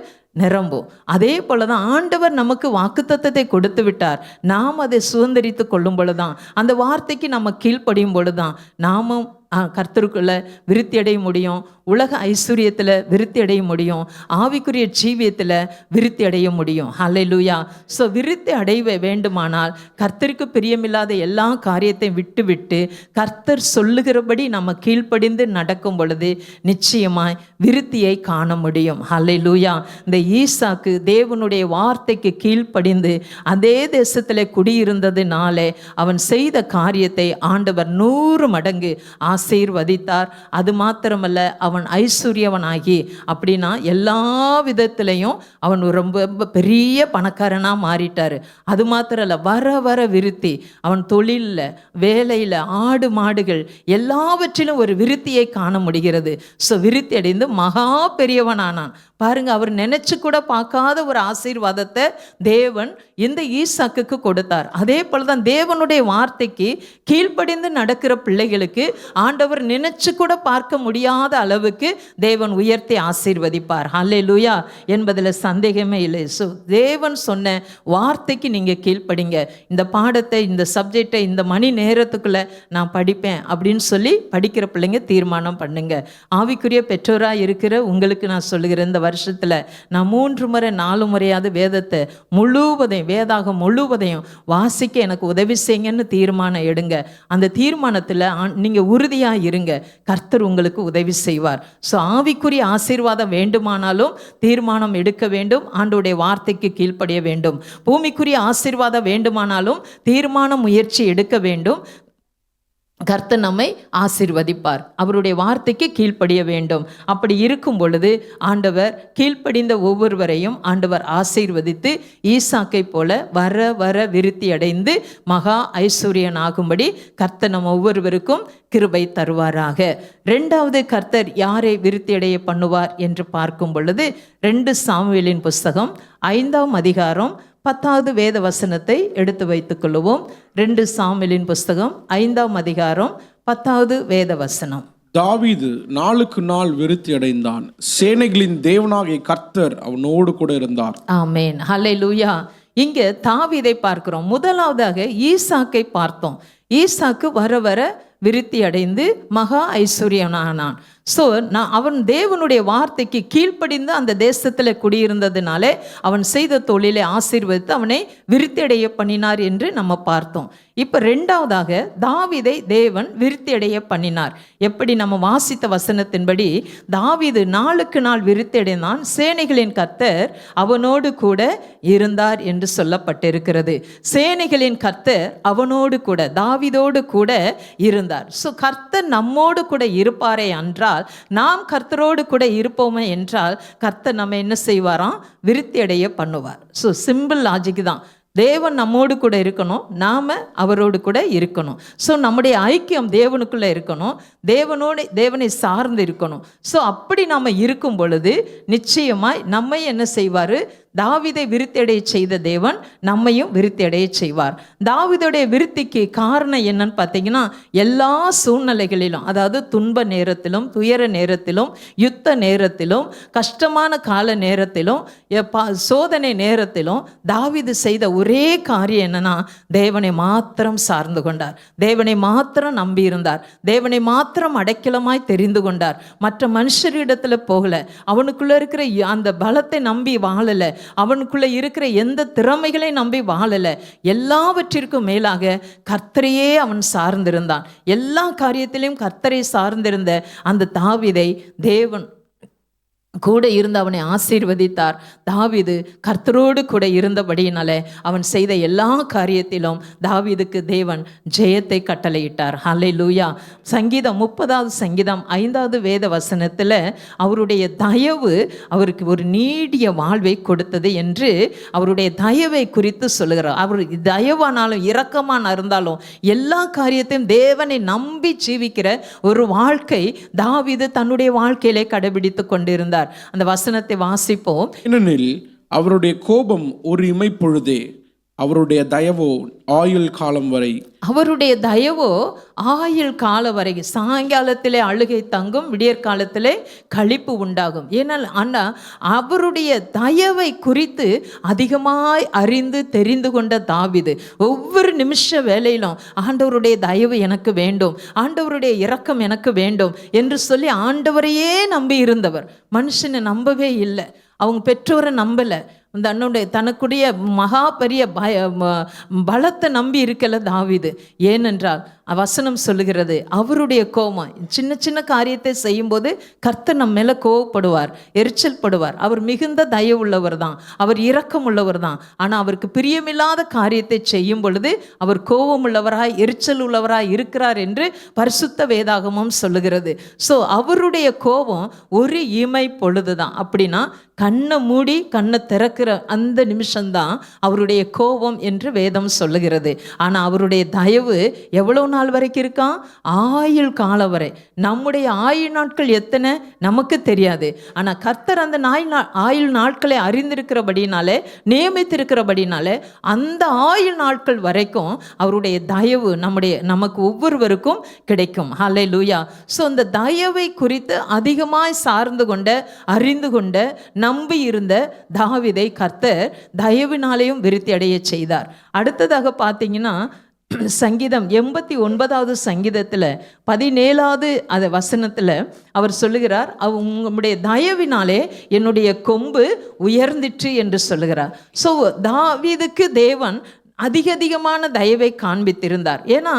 நிரம்பும். அதே போல தான் ஆண்டவர் நமக்கு வாக்குத்தத்தத்தை கொடுத்து விட்டார். நாம் அதை சுதந்திரித்து கொள்ளும் பொழுதுதான், அந்த வார்த்தைக்கு நம்ம கீழ்ப்படியும் பொழுதுதான் நாமும் கர்த்தருக்குள்ள விருத்தி அடைய முடியும், உலக ஐஸ்வர்யத்தில் விருத்தி அடைய முடியும், ஆவிக்குரிய ஜீவியத்தில் விருத்தி அடைய முடியும். ஹல்லேலூயா. ஸோ விருத்தி அடைய வேண்டுமானால் கர்த்தருக்கு பிரியமில்லாத எல்லா காரியத்தையும் விட்டு கர்த்தர் சொல்லுகிறபடி நம்ம கீழ்ப்படிந்து நடக்கும் பொழுது நிச்சயமாய் விருத்தியை காண முடியும். ஹல்லேலூயா. இந்த ஈசாக்கு தேவனுடைய வார்த்தைக்கு கீழ்ப்படிந்து அதே தேசத்தில் குடியிருந்ததுனாலே அவன் செய்த காரியத்தை ஆண்டவர் 100 மடங்கு ஆசீர்வதித்தார். அது மாத்திரமல்ல, அவன் ஐஸ்வர்யவனாகி, அப்படின்னா எல்லா விதத்திலையும் அவன் ரொம்ப பெரிய பணக்காரனாக மாறிட்டார். அது மாத்திரம் இல்லை, வர வர விருத்தி, அவன் தொழிலில், வேலையில், ஆடு மாடுகள் எல்லாவற்றிலும் ஒரு விருத்தியை காண முடிகிறது. ஸோ விருத்தி அடைந்து மகா பெரியவனானான். பாருங்க, அவர் நினைச்சு கூட பார்க்காத ஒரு ஆசீர்வாதத்தை தேவன் இந்த ஈசாக்குக்கு கொடுத்தார். அதே போல தான் தேவனுடைய வார்த்தைக்கு கீழ்ப்படிந்து நடக்கிற பிள்ளைகளுக்கு ஆண்டவர் நினைச்சு கூட பார்க்க முடியாத அளவுக்கு தேவன் உயர்த்தி ஆசீர்வதிப்பார். ஹல்லேலூயா என்பதில் சந்தேகமே இல்லை. ஸோ தேவன் சொன்ன வார்த்தைக்கு நீங்கள் கீழ்ப்படிங்க. இந்த பாடத்தை, இந்த சப்ஜெக்டை இந்த மணி நேரத்துக்குள்ளே நான் படிப்பேன் அப்படின்னு சொல்லி படிக்கிற பிள்ளைங்க தீர்மானம் பண்ணுங்க. ஆவிக்குரிய பெற்றோராக இருக்கிற உங்களுக்கு நான் சொல்லுகிறேன், இந்த வருஷத்தில் நான் 3 முறை 4 முறையாவது வேதத்தை முழுவதையும், வேதாகம் முழுவதையும் வாசிக்க எனக்கு உதவி செய்யுங்கன்னு தீர்மானம் எடுங்க. அந்த தீர்மானத்தில் நீங்கள் உறுதியாக இருங்க, கர்த்தர் உங்களுக்கு உதவி செய்வார். ஸோ ஆவிக்குரிய ஆசீர்வாதம் வேண்டுமானாலும் தீர்மானம் எடுக்க வேண்டும், ஆண்டவருடைய வார்த்தைக்கு கீழ்ப்படிய வேண்டும். பூமிக்குரிய ஆசீர்வாதம் வேண்டுமானாலும் தீர்மான முயற்சி எடுக்க வேண்டும். கர்த்தர் நம்மை ஆசீர்வதிப்பார், அவருடைய வார்த்தைக்கு கீழ்ப்படிய வேண்டும். அப்படி இருக்கும் பொழுது ஆண்டவர் கீழ்ப்படிந்த ஒவ்வொருவரையும் ஆண்டவர் ஆசீர்வதித்து ஈசாக்கை போல வர வர விருத்தி அடைந்து மகா ஐஸ்வர்யனாகும்படி கர்த்தர் நம்ம ஒவ்வொருவருக்கும் கிருபை தருவாராக. 2வது கர்த்தர் யாரை விருத்தி அடைய பண்ணுவார் என்று பார்க்கும் பொழுது 2 சாமுவேலின் புஸ்தகம் 5ஆம் அதிகாரம் 10வது வேத வசனத்தை எடுத்து வைத்துக் கொள்ளுவோம். 2 சாமுவேலின் புஸ்தகம் 5ஆம் அதிகாரம் 10வது வேத வசனம். தாவீது நாளுக்கு நாள் விருத்தி அடைந்தான், சேனைகளின் தேவனாகிய கர்த்தர் அவனோடு கூட இருந்தார். ஆமென். ஹல்லேலூயா. இங்கே தாவீதை பார்க்கிறோம். முதலாவதாக ஈசாக்கை பார்த்தோம். ஈசாக்கு வர வர விருத்தி அடைந்து மகா ஐஸ்வர்யனானான். ஸோ அவன் தேவனுடைய வார்த்தைக்கு கீழ்ப்படிந்து அந்த தேசத்தில் குடியிருந்ததுனாலே அவன் செய்த தொழிலை ஆசீர்வதித்து அவனை விருத்தி அடைய பண்ணினார் என்று நம்ம பார்த்தோம். இப்போ 2வதாக தாவீதை தேவன் விருத்தி அடைய பண்ணினார். எப்படி? நம்ம வாசித்த வசனத்தின்படி தாவீது நாளுக்கு நாள் விருத்தி அடைந்தான், சேனைகளின் கர்த்தர் அவனோடு கூட இருந்தார் என்று சொல்லப்பட்டிருக்கிறது. சேனைகளின் கர்த்தர் அவனோடு கூட, தாவீதோடு கூட இருந்தார். ஸோ கர்த்தர் நம்மோடு கூட இருப்பாரே என்றால், நாம் கர்த்தரோடு கூட இருப்போமே என்றால் கர்த்தர் நம்ம என்ன செய்வாராம்? விருத்தி அடைய பண்ணுவார். ஸோ சிம்பிள் லாஜிக் தான். தேவன் நம்மோடு கூட இருக்கணும், நாம் அவரோடு கூட இருக்கணும். ஸோ நம்முடைய ஐக்கியம் தேவனுக்குள்ளே இருக்கணும், தேவனை சார்ந்து இருக்கணும். ஸோ அப்படி நாம் இருக்கும் பொழுது நிச்சயமாய் நம்மை என்ன செய்வார்? தாவீதை விருத்தி அடைய செய்த தேவன் நம்மையும் விருத்தி அடைய செய்வார். தாவீதுடைய விருத்திக்கு காரணம் என்னன்னு பார்த்தீங்கன்னா, எல்லா சூழ்நிலைகளிலும், அதாவது துன்ப நேரத்திலும், துயர நேரத்திலும், யுத்த நேரத்திலும், கஷ்டமான கால நேரத்திலும், சோதனை நேரத்திலும் தாவீது செய்த ஒரே காரியம் என்னன்னா, தேவனை மாத்திரம் சார்ந்து கொண்டார், தேவனை மாத்திரம் நம்பியிருந்தார், தேவனை மாத்திரம் அடைக்கலமாய் தெரிந்து கொண்டார். மற்ற மனுஷரிடத்துல போகல, அவனுக்குள்ள இருக்கிற அந்த பலத்தை நம்பி வாழல, அவனுக்குள்ள இருக்கிற எந்த திறமைகளை நம்பி வாழல. எல்லாவற்றிற்கும் மேலாக கர்த்தரையே அவன் சார்ந்திருந்தான். எல்லா காரியத்திலும் கர்த்தரை சார்ந்திருந்த அந்த தாவீதை தேவன் கூட இருந்து அவனை ஆசீர்வதித்தார். தாவீது கர்த்தரோடு கூட இருந்தபடியினாலே அவன் செய்த எல்லா காரியத்திலும் தாவீதுக்கு தேவன் ஜெயத்தை கட்டளையிட்டார். ஹல்லேலூயா. சங்கீதம் 30வது சங்கீதம் 5வது வேத வசனத்தில் அவருடைய தயவு அவருக்கு ஒரு நீடிய வாழ்வை கொடுத்தது என்று அவருடைய தயவை குறித்து சொல்லுகிறார். அவர் தயவானாலும் இரக்கமான இருந்தாலும் எல்லா காரியத்தையும் தேவனை நம்பி ஜீவிக்கிற ஒரு வாழ்க்கை தாவீது தன்னுடைய வாழ்க்கையிலே கடைபிடித்து கொண்டிருந்தார். அந்த வசனத்தை வாசிப்போம். ஏனெனில் அவருடைய கோபம் ஒரு இமைப்பொழுதே, அவருடைய தயவோ ஆயுள் காலம் வரை. அவருடைய தயவோ ஆயுள் காலம் வரை. சாயங்காலத்திலே அழுகை தங்கும், விடியற்காலத்திலே களிப்பு உண்டாகும். ஏனால் அண்ணா அவருடைய தயவை குறித்து அதிகமாய் அறிந்து தெரிந்து கொண்ட தாவீது ஒவ்வொரு நிமிஷ வேலையிலும் ஆண்டவருடைய தயவு எனக்கு வேண்டும், ஆண்டவருடைய இரக்கம் எனக்கு வேண்டும் என்று சொல்லி ஆண்டவரையே நம்பி இருந்தவர். மனுஷனை நம்பவே இல்லை, அவங்க பெற்றோரை நம்பலை, தனக்குடைய மகா பெரிய பலத்தை நம்பி இருக்கல தாவீது. ஏனென்றால் வசனம் சொல்லுகிறது அவருடைய கோபம் சின்ன சின்ன காரியத்தை செய்யும்போது கர்த்தர் நம்ம மேலே கோவப்படுவார், எரிச்சல் படுவார். அவர் மிகுந்த தயவுள்ளவர் தான், அவர் இரக்கம் உள்ளவர் தான். ஆனால் அவருக்கு பிரியமில்லாத காரியத்தை செய்யும் பொழுது அவர் கோபம் உள்ளவராய் எரிச்சல் உள்ளவராய் இருக்கிறார் என்று பரிசுத்த வேதாகமம் சொல்லுகிறது. ஸோ அவருடைய கோபம் ஒரு இமை பொழுது தான். அப்படின்னா கண்ணை மூடி கண்ணை திறக்கிற அந்த நிமிஷம்தான் அவருடைய கோபம் என்று வேதம் சொல்லுகிறது. ஆனால் அவருடைய தயவு எவ்வளோ நாள் வரைக்கும் இருக்கான்? ஆயுள் காலம் வரை. நம்முடைய ஆயுள் நாட்கள் எத்தனை நமக்கு தெரியாது. ஆனால் கர்த்தர் அந்த ஆயுள் நாட்களை அறிந்திருக்கிறபடினாலே, நியமித்திருக்கிறபடினாலே அந்த ஆயுள் நாட்கள் வரைக்கும் அவருடைய தயவு நமக்கு ஒவ்வொருவருக்கும் கிடைக்கும். ஹல்லேலூயா. ஸோ அந்த தயவை குறித்து அதிகமாய் சார்ந்து கொண்ட அறிந்து கொண்ட நம்பி இருந்த தாவீதை கர்த்தர் தயவினாலேயும் விருத்தி அடைய செய்தார். அடுத்ததாக பார்த்தீங்கன்னா சங்கீதம் 89வது சங்கீதத்தில் 17வது அந்த வசனத்தில் அவர் சொல்லுகிறார், உங்களுடைய தயவினாலே என்னுடைய கொம்பு உயர்ந்திற்று என்று சொல்லுகிறார். ஸோ தாவீதுக்கு தேவன் அதிகமான தயவை காண்பித்திருந்தார். ஏன்னா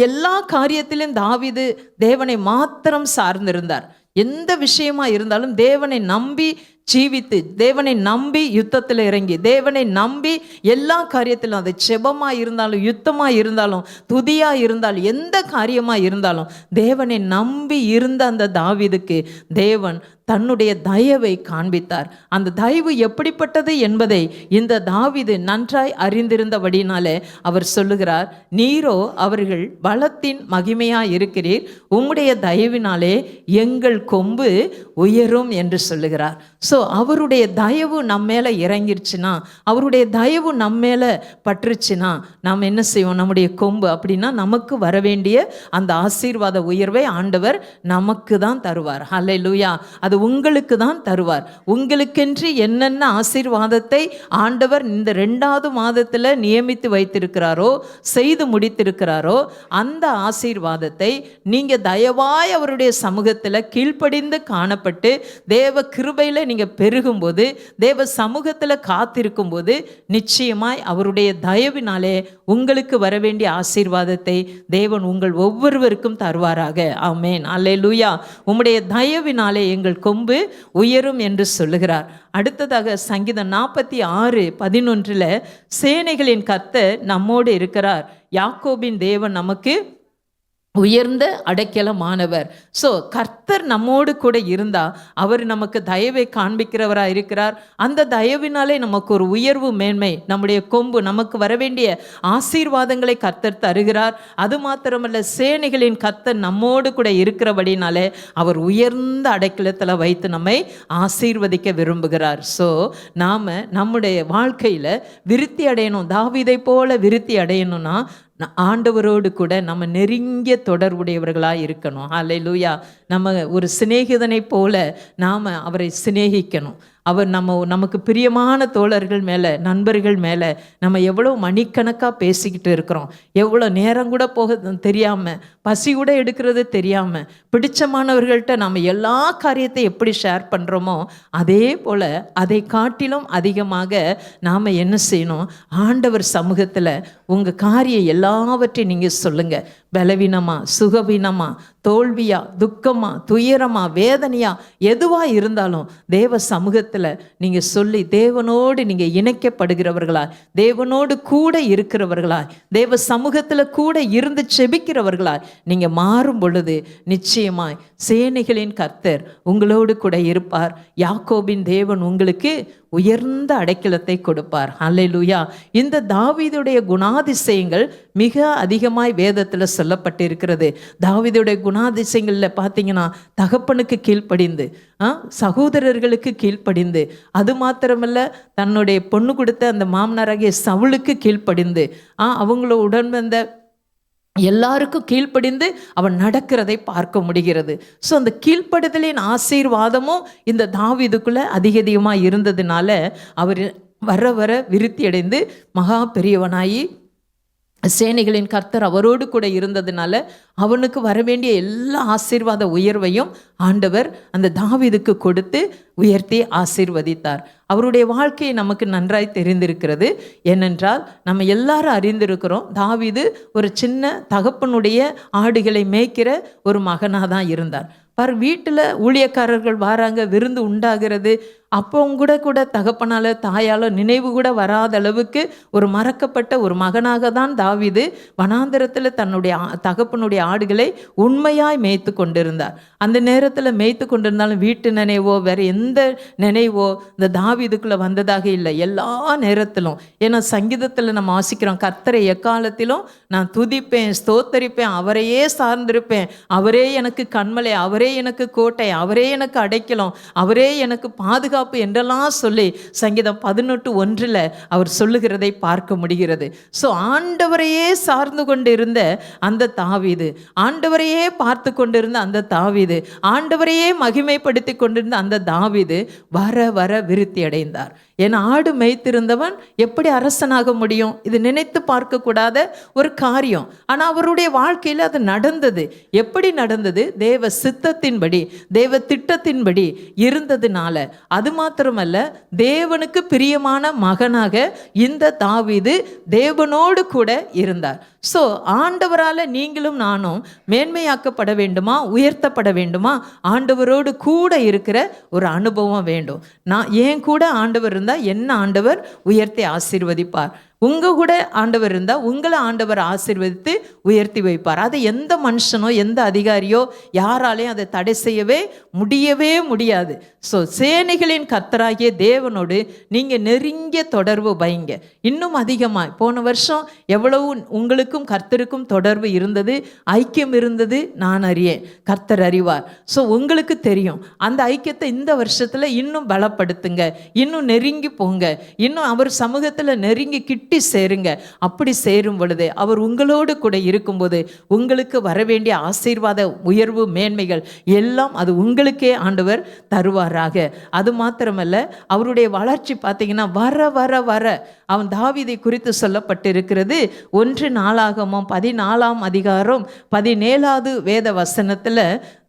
எல்லா காரியத்திலும் தாவீது தேவனை மாத்திரம் சார்ந்திருந்தார். எந்த விஷயமா இருந்தாலும் தேவனை நம்பி ஜீவித்து, தேவனை நம்பி யுத்தத்தில் இறங்கி, தேவனை நம்பி எல்லா காரியத்திலும், அது செபமாக இருந்தாலும் யுத்தமாக இருந்தாலும் துதியாக இருந்தாலும் எந்த காரியமாக இருந்தாலும் தேவனை நம்பி இருந்த அந்த தாவீதுக்கு தேவன் தன்னுடைய தயவை காண்பித்தார். அந்த தயவு எப்படிப்பட்டது என்பதை இந்த தாவீது நன்றாய் அறிந்திருந்தபடினாலே அவர் சொல்லுகிறார், நீரோ அவர்கள் பலத்தின் மகிமையாய் இருக்கிறீர், உம்முடைய தயவினாலே எங்கள் கொம்பு உயரும் என்று சொல்லுகிறார். ஸோ அவருடைய தயவு நம்ம மேலே இறங்கிருச்சுன்னா, அவருடைய தயவு நம்ம மேலே பற்றுச்சுன்னா நாம் என்ன செய்வோம்? நம்முடைய கொம்பு அப்படின்னா நமக்கு வர வேண்டிய அந்த ஆசீர்வாத உயர்வை ஆண்டவர் நமக்கு தான் தருவார். ஹல்லேலூயா. அது உங்களுக்கு தான் தருவார். உங்களுக்கென்று என்னென்ன ஆசீர்வாதத்தை ஆண்டவர் இந்த 2வது மாதத்தில் நியமித்து வைத்திருக்கிறாரோ, செய்து முடித்திருக்கிறாரோ, அந்த ஆசீர்வாதத்தை நீங்கள் தயவாய் அவருடைய சமூகத்தில் கீழ்ப்படிந்து காணப்பட்டு தேவ கிருபையில் நீங்கள் பெருகும்போது, தேவ சமூகத்தில் காத்திருக்கும் போது நிச்சயமாய் அவருடைய தயவினாலே உங்களுக்கு வர வேண்டிய ஆசீர்வாதத்தை தேவன் உங்கள் ஒவ்வொருவருக்கும் தருவாராக. ஆமென். அல்லேலூயா. உம்முடைய தயவினாலே எங்கள் கொம்பு உயரும் என்று சொல்லுகிறார். அடுத்ததாக சங்கீதம் 46:11 சேனைகளின் கர்த்தர் நம்மோடு இருக்கிறார், யாக்கோபின் தேவன் நமக்கு உயர்ந்த அடைக்கலமானவர். ஸோ கர்த்தர் நம்மோடு கூட இருந்தால் அவர் நமக்கு தயவை காண்பிக்கிறவராக இருக்கிறார். அந்த தயவினாலே நமக்கு ஒரு உயர்வு மேன்மை, நம்முடைய கொம்பு, நமக்கு வரவேண்டிய ஆசீர்வாதங்களை கர்த்தர் தருகிறார். அது மாத்திரமல்ல, சேனைகளின் கர்த்தர் நம்மோடு கூட இருக்கிறபடினாலே அவர் உயர்ந்த அடைக்கலத்தில் வைத்து நம்மை ஆசீர்வதிக்க விரும்புகிறார். ஸோ நாம் நம்முடைய வாழ்க்கையில் விருத்தி அடையணும், தாவீதை போல விருத்தி அடையணும்னா ஆண்டவரோடு கூட நம்ம நெருங்கிய தொடர்புடையவர்களாக இருக்கணும். ஹல்லேலூயா. நம்ம ஒரு சிநேகிதனை போல நாம் அவரை சிநேகிக்கணும். அவர் நமக்கு பிரியமான தோழர்கள் மேலே, நண்பர்கள் மேலே நம்ம எவ்வளோ மணிக்கணக்காக பேசிக்கிட்டு இருக்கிறோம். எவ்வளோ நேரம் கூட போக தெரியாமல், பசி கூட எடுக்கிறது தெரியாமல், பிடிச்சமானவர்கள்ட்ட நம்ம எல்லா காரியத்தை எப்படி ஷேர் பண்ணுறோமோ அதே போல் அதை காட்டிலும் அதிகமாக நாம் என்ன செய்யணும், ஆண்டவர் சமூகத்தில் உங்கள் காரியம் எல்லாவற்றையும் நீங்கள் சொல்லுங்கள். பலவீனமா, சுகவீனமா, தோல்வியா, துக்கமா, துயரமா, வேதனையா, எதுவாக இருந்தாலும் தேவ சமூகத்தில் நீங்கள் சொல்லி தேவனோடு நீங்கள் இணைக்கப்படுகிறவர்களாய், தேவனோடு கூட இருக்கிறவர்களாய், தேவ சமூகத்தில் கூட இருந்து செபிக்கிறவர்களாய் நீங்கள் மாறும் பொழுது நிச்சயமாய் சேனைகளின் கர்த்தர் உங்களோடு கூட இருப்பார். யாக்கோபின் தேவன் உங்களுக்கு உயர்ந்த அடைக்கலத்தை கொடுப்பார். அல்லேலூயா. இந்த தாவீதுடைய குணாதிசயங்கள் மிக அதிகமாய் வேதத்தில் சொல்லப்பட்டிருக்கிறது. தாவீதுடைய குணாதிசயங்களில் பார்த்தீங்கன்னா, தகப்பனுக்கு கீழ்ப்படிந்து, சகோதரர்களுக்கு கீழ்ப்படிந்து, அது மாத்திரமல்ல தன்னுடைய பொண்ணு கொடுத்த அந்த மாமனாராகிய சவுலுக்கு கீழ்ப்படிந்து, அவங்கள உடன் வந்த எல்லாருக்கும் கீழ்ப்படிந்து அவன் நடக்கிறதை பார்க்க முடிகிறது. ஸோ அந்த கீழ்ப்படுதலின் ஆசீர்வாதமும் இந்த தாவீதுக்குள்ளே அதிகமாக இருந்ததுனால அவர் வர வர விருத்தி அடைந்து மகா பெரியவனாயி, சேனைகளின் கர்த்தர் அவரோடு கூட இருந்ததுனால அவனுக்கு வரவேண்டிய எல்லா ஆசீர்வாத உயர்வையும் ஆண்டவர் அந்த தாவீதுக்கு கொடுத்து உயர்த்தி ஆசீர்வதித்தார். அவருடைய வாழ்க்கையை நமக்கு நன்றாய் தெரிந்திருக்கிறது. ஏனென்றால் நம்ம எல்லாரும் அறிந்திருக்கிறோம், தாவீது ஒரு சின்ன தகப்பனுடைய ஆடுகளை மேய்க்கிற ஒரு மகனாக தான் இருந்தார். வீட்டில் ஊழியக்காரர்கள் வராங்க, விருந்து உண்டாகிறது, அப்போ கூட தகப்பனால தாயால நினைவு கூட வராத அளவுக்கு ஒரு மறக்கப்பட்ட ஒரு மகனாக தான் தாவீது வனாந்தரத்தில் தன்னுடைய தகப்பனுடைய ஆடுகளை உண்மையாய் மேய்த்து கொண்டிருந்தார். அந்த நேரத்தில் மேய்த்து கொண்டிருந்தாலும் வீட்டு நினைவோ வேற எந்த நினைவோ இந்த தாவீதுக்குள்ள வந்ததாக இல்லை. எல்லா நேரத்திலும், ஏன்னா சங்கீதத்தில் நம்ம வாசிக்கிறோம், கர்த்தரை எக்காலத்திலும் நான் துதிப்பேன், ஸ்தோத்தரிப்பேன், அவரையே சார்ந்திருப்பேன், அவரே எனக்கு கண்மலை, அவரே எனக்கு கோட்டை, அவரே எனக்கு அடைக்கலம், அவரே எனக்கு பாதுகாப்பு என்றெல்லாம் சொல்லி சங்கீதம் 18:1 அவர் சொல்லுகிறதை பார்க்க முடிகிறது. ஸோ ஆண்டவரையே சார்ந்து கொண்டிருந்த அந்த தாவீது, ஆண்டவரையே பார்த்து கொண்டிருந்த அந்த தாவீது, ஆண்டவரையே மகிமைப்படுத்தி கொண்டிருந்த அந்த தாவீது வர வர விருத்தி அடைந்தார். ஏன்னா ஆடு மேய்த்திருந்தவன் எப்படி அரசனாக முடியும்? இது நினைத்து பார்க்கக்கூடாத ஒரு காரியம். ஆனால் அவருடைய வாழ்க்கையில் அது நடந்தது. எப்படி நடந்தது? தேவ சித்தத்தின்படி, தேவ திட்டத்தின்படி இருந்ததுனால. அது மாத்திரமல்ல, தேவனுக்கு பிரியமான மகனாக இந்த தாவீது தேவனோடு கூட இருந்தார். ஸோ ஆண்டவரால் நீங்களும் நானும் மேன்மையாக்கப்பட வேண்டுமா, உயர்த்தப்பட வேண்டுமா? ஆண்டவரோடு கூட இருக்கிற ஒரு அனுபவம் வேண்டும். நான் ஏன் கூட ஆண்டவர் இருந்தால் என்ன ஆண்டவர் உயர்த்தி ஆசீர்வதிப்பார். உங்க கூட ஆண்டவர் இருந்தால் உங்களை ஆண்டவர் ஆசீர்வதித்து உயர்த்தி வைப்பார். அதை எந்த மனுஷனோ எந்த அதிகாரியோ யாராலையும் அதை தடை செய்யவே முடியாது. ஸோ சேனைகளின் கர்த்தராகிய தேவனோடு நீங்கள் நெருங்கிய தொடர்பு வைங்க. இன்னும் அதிகமாக போன வருஷம் எவ்வளவு உங்களுக்கும் கர்த்தருக்கும் தொடர்பு இருந்தது, ஐக்கியம் இருந்தது, நான் அறியேன், கர்த்தர் அறிவார். ஸோ உங்களுக்கு தெரியும். அந்த ஐக்கியத்தை இந்த வருஷத்தில் இன்னும் பலப்படுத்துங்க, இன்னும் நெருங்கி போங்க, இன்னும் அவர் சமூகத்தில் நெருங்கி கிட்டி சேருங்க. அப்படி சேரும் பொழுது அவர் உங்களோடு கூட இருக்கும்போது உங்களுக்கு வரவேண்டிய ஆசீர்வாத உயர்வு மேன்மைகள் எல்லாம் அது உங்களுக்கே ஆண்டவர் தருவாராக. அது மாத்திரமல்ல, அவருடைய வளர்ச்சி பார்த்தீங்கன்னா வர வர வர அவன் தாவீதை குறித்து சொல்லப்பட்டிருக்கிறது. 1 நாளாகமம் 14ஆம் அதிகாரம் 17வது வேத வசனத்தில்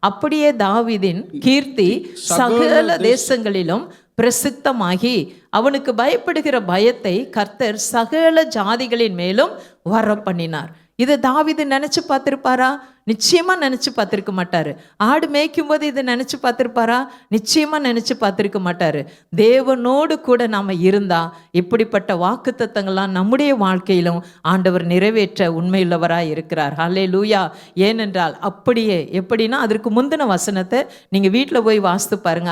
அப்படியே தாவீதின் கீர்த்தி சகல தேசங்களிலும் பிரசித்தமாகி அவனுக்கு பயப்படுகிற பயத்தை கர்த்தர் சகல ஜாதிகளின் மேலும் வர பண்ணினார். இதை தாவீது நினைச்சு பார்த்திருப்பாரா? நிச்சயமா நினைச்சு பார்த்திருக்க மாட்டாரு. ஆடு மேய்க்கும் போது இதை நினைச்சு பார்த்திருப்பாரா? நிச்சயமா நினைச்சு பார்த்திருக்க மாட்டாரு. தேவனோடு கூட நாம இருந்தா இப்படிப்பட்ட வாக்குத்தத்தங்கள்லாம் நம்முடைய வாழ்க்கையிலும் ஆண்டவர் நிறைவேற்ற உண்மையுள்ளவராய் இருக்கிறார். ஹல்லேலூயா. ஏனென்றால் அப்படியே எப்படின்னா, அதற்கு முந்தின வசனத்தை நீங்க வீட்டில் போய் வாசித்து பாருங்க.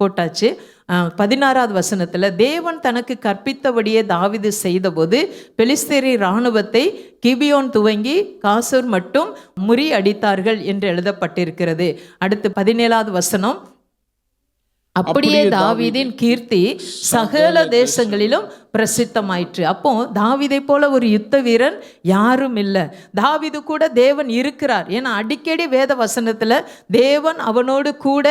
போட்டாச்சு. 16வது வசனத்தில் தேவன் தனக்கு கற்பித்தபடியே தாவீது செய்தபோது பெலிஸ்தேரி இராணுவத்தை கிபியோன் துவங்கி காசூர் மட்டும் முறியடித்தார்கள் என்று எழுதப்பட்டிருக்கிறது. அடுத்து 17வது வசனம், அப்படியே தாவீதின் கீர்த்தி சகல தேசங்களிலும் பிரசித்தமாயிற்று. அப்போ தாவீதை போல ஒரு யுத்த வீரன் யாரும் இல்லை. தாவீது கூட தேவன் இருக்கிறார். ஏன்னா அடிக்கடி வேத வசனத்தில் தேவன் அவனோடு கூட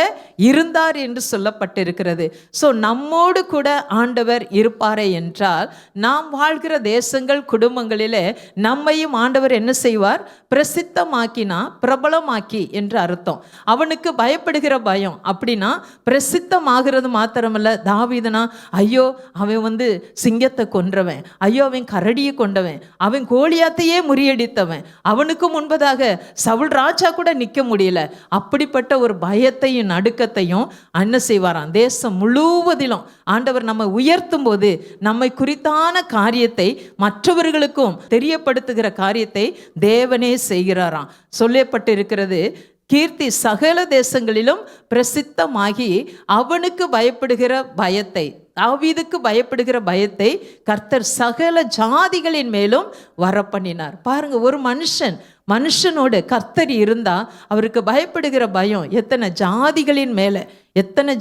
இருந்தார் என்று சொல்லப்பட்டிருக்கிறது. ஸோ நம்மோடு கூட ஆண்டவர் இருப்பாரே என்றால் நாம் வாழ்கிற தேசங்கள் குடும்பங்களிலே நம்மையும் ஆண்டவர் என்ன செய்வார்? பிரசித்தமாக்கினா பிரபலமாக்கி என்று அர்த்தம். அவனுக்கு பயப்படுகிற பயம் அப்படின்னா பிரசித்தமாகிறது மாத்திரமல்ல. தாவீதுனா ஐயோ அவன் சிங்கத்தை கொன்றவன், ஐயோ அவன் கரடியை கொண்டவன், அவன் கோலியாத்தையே முறியடித்தவன், அவனுக்கு முன்பதாக சவுல் ராஜா கூட நிற்க முடியல. அப்படிப்பட்ட ஒரு பயத்தையும் நடுக்கத்தையும் என்ன செய்வாராம்? தேசம் முழுவதிலும் ஆண்டவர் நம்ம உயர்த்தும் போது நம்மை குறித்தான காரியத்தை மற்றவர்களுக்கும் தெரியப்படுத்துகிற காரியத்தை தேவனே செய்கிறாராம். சொல்லப்பட்டிருக்கிறது, கீர்த்தி சகல தேசங்களிலும் பிரசித்தமாகி அவனுக்கு பயப்படுகிற பயத்தை, தாவீதுக்கு பயப்படுகிற பயத்தை கர்த்தர் சகல ஜாதிகளின் மேலும் வரப்பண்ணினார். பாருங்க, ஒரு மனுஷனோடு கர்த்தர் இருந்தா அவருக்கு பயப்படுகிற பயம் எத்தனை ஜாதிகளின் மேலே, அத்தனை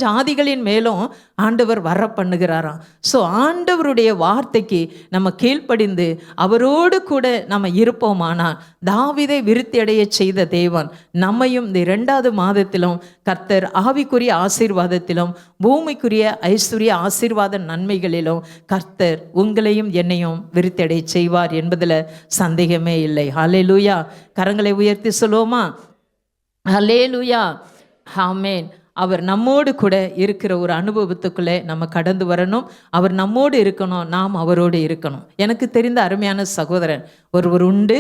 ஜாதிகளின் மேலும் ஆண்டவர் வர பண்ணுகிறாராம். ஸோ ஆண்டவருடைய வார்த்தைக்கு நம்ம கீழ்ப்படிந்து அவரோடு கூட நம்ம இருப்போமானால் தாவீதை விருத்தி அடைய செய்த தேவன் நம்மையும் இந்த 2வது மாதத்திலும் கர்த்தர் ஆவிக்குரிய ஆசீர்வாதத்திலும் பூமிக்குரிய ஐஸ்வர்ய ஆசீர்வாத நன்மைகளிலும் கர்த்தர் உங்களையும் என்னையும் விருத்தி அடைய செய்வார் என்பதில் சந்தேகமே இல்லை. ஹல்லேலூயா. கரங்களை உயர்த்தி சொல்லுவோமா? ஹல்லேலூயா, ஆமென். அவர் நம்மோடு கூட இருக்கிற ஒரு அனுபவத்துக்குள்ளே நம்ம கடந்து வரணும். அவர் நம்மோடு இருக்கணும், நாம் அவரோடு இருக்கணும். எனக்கு தெரிந்த அருமையான சகோதரன் ஒருவர் உண்டு.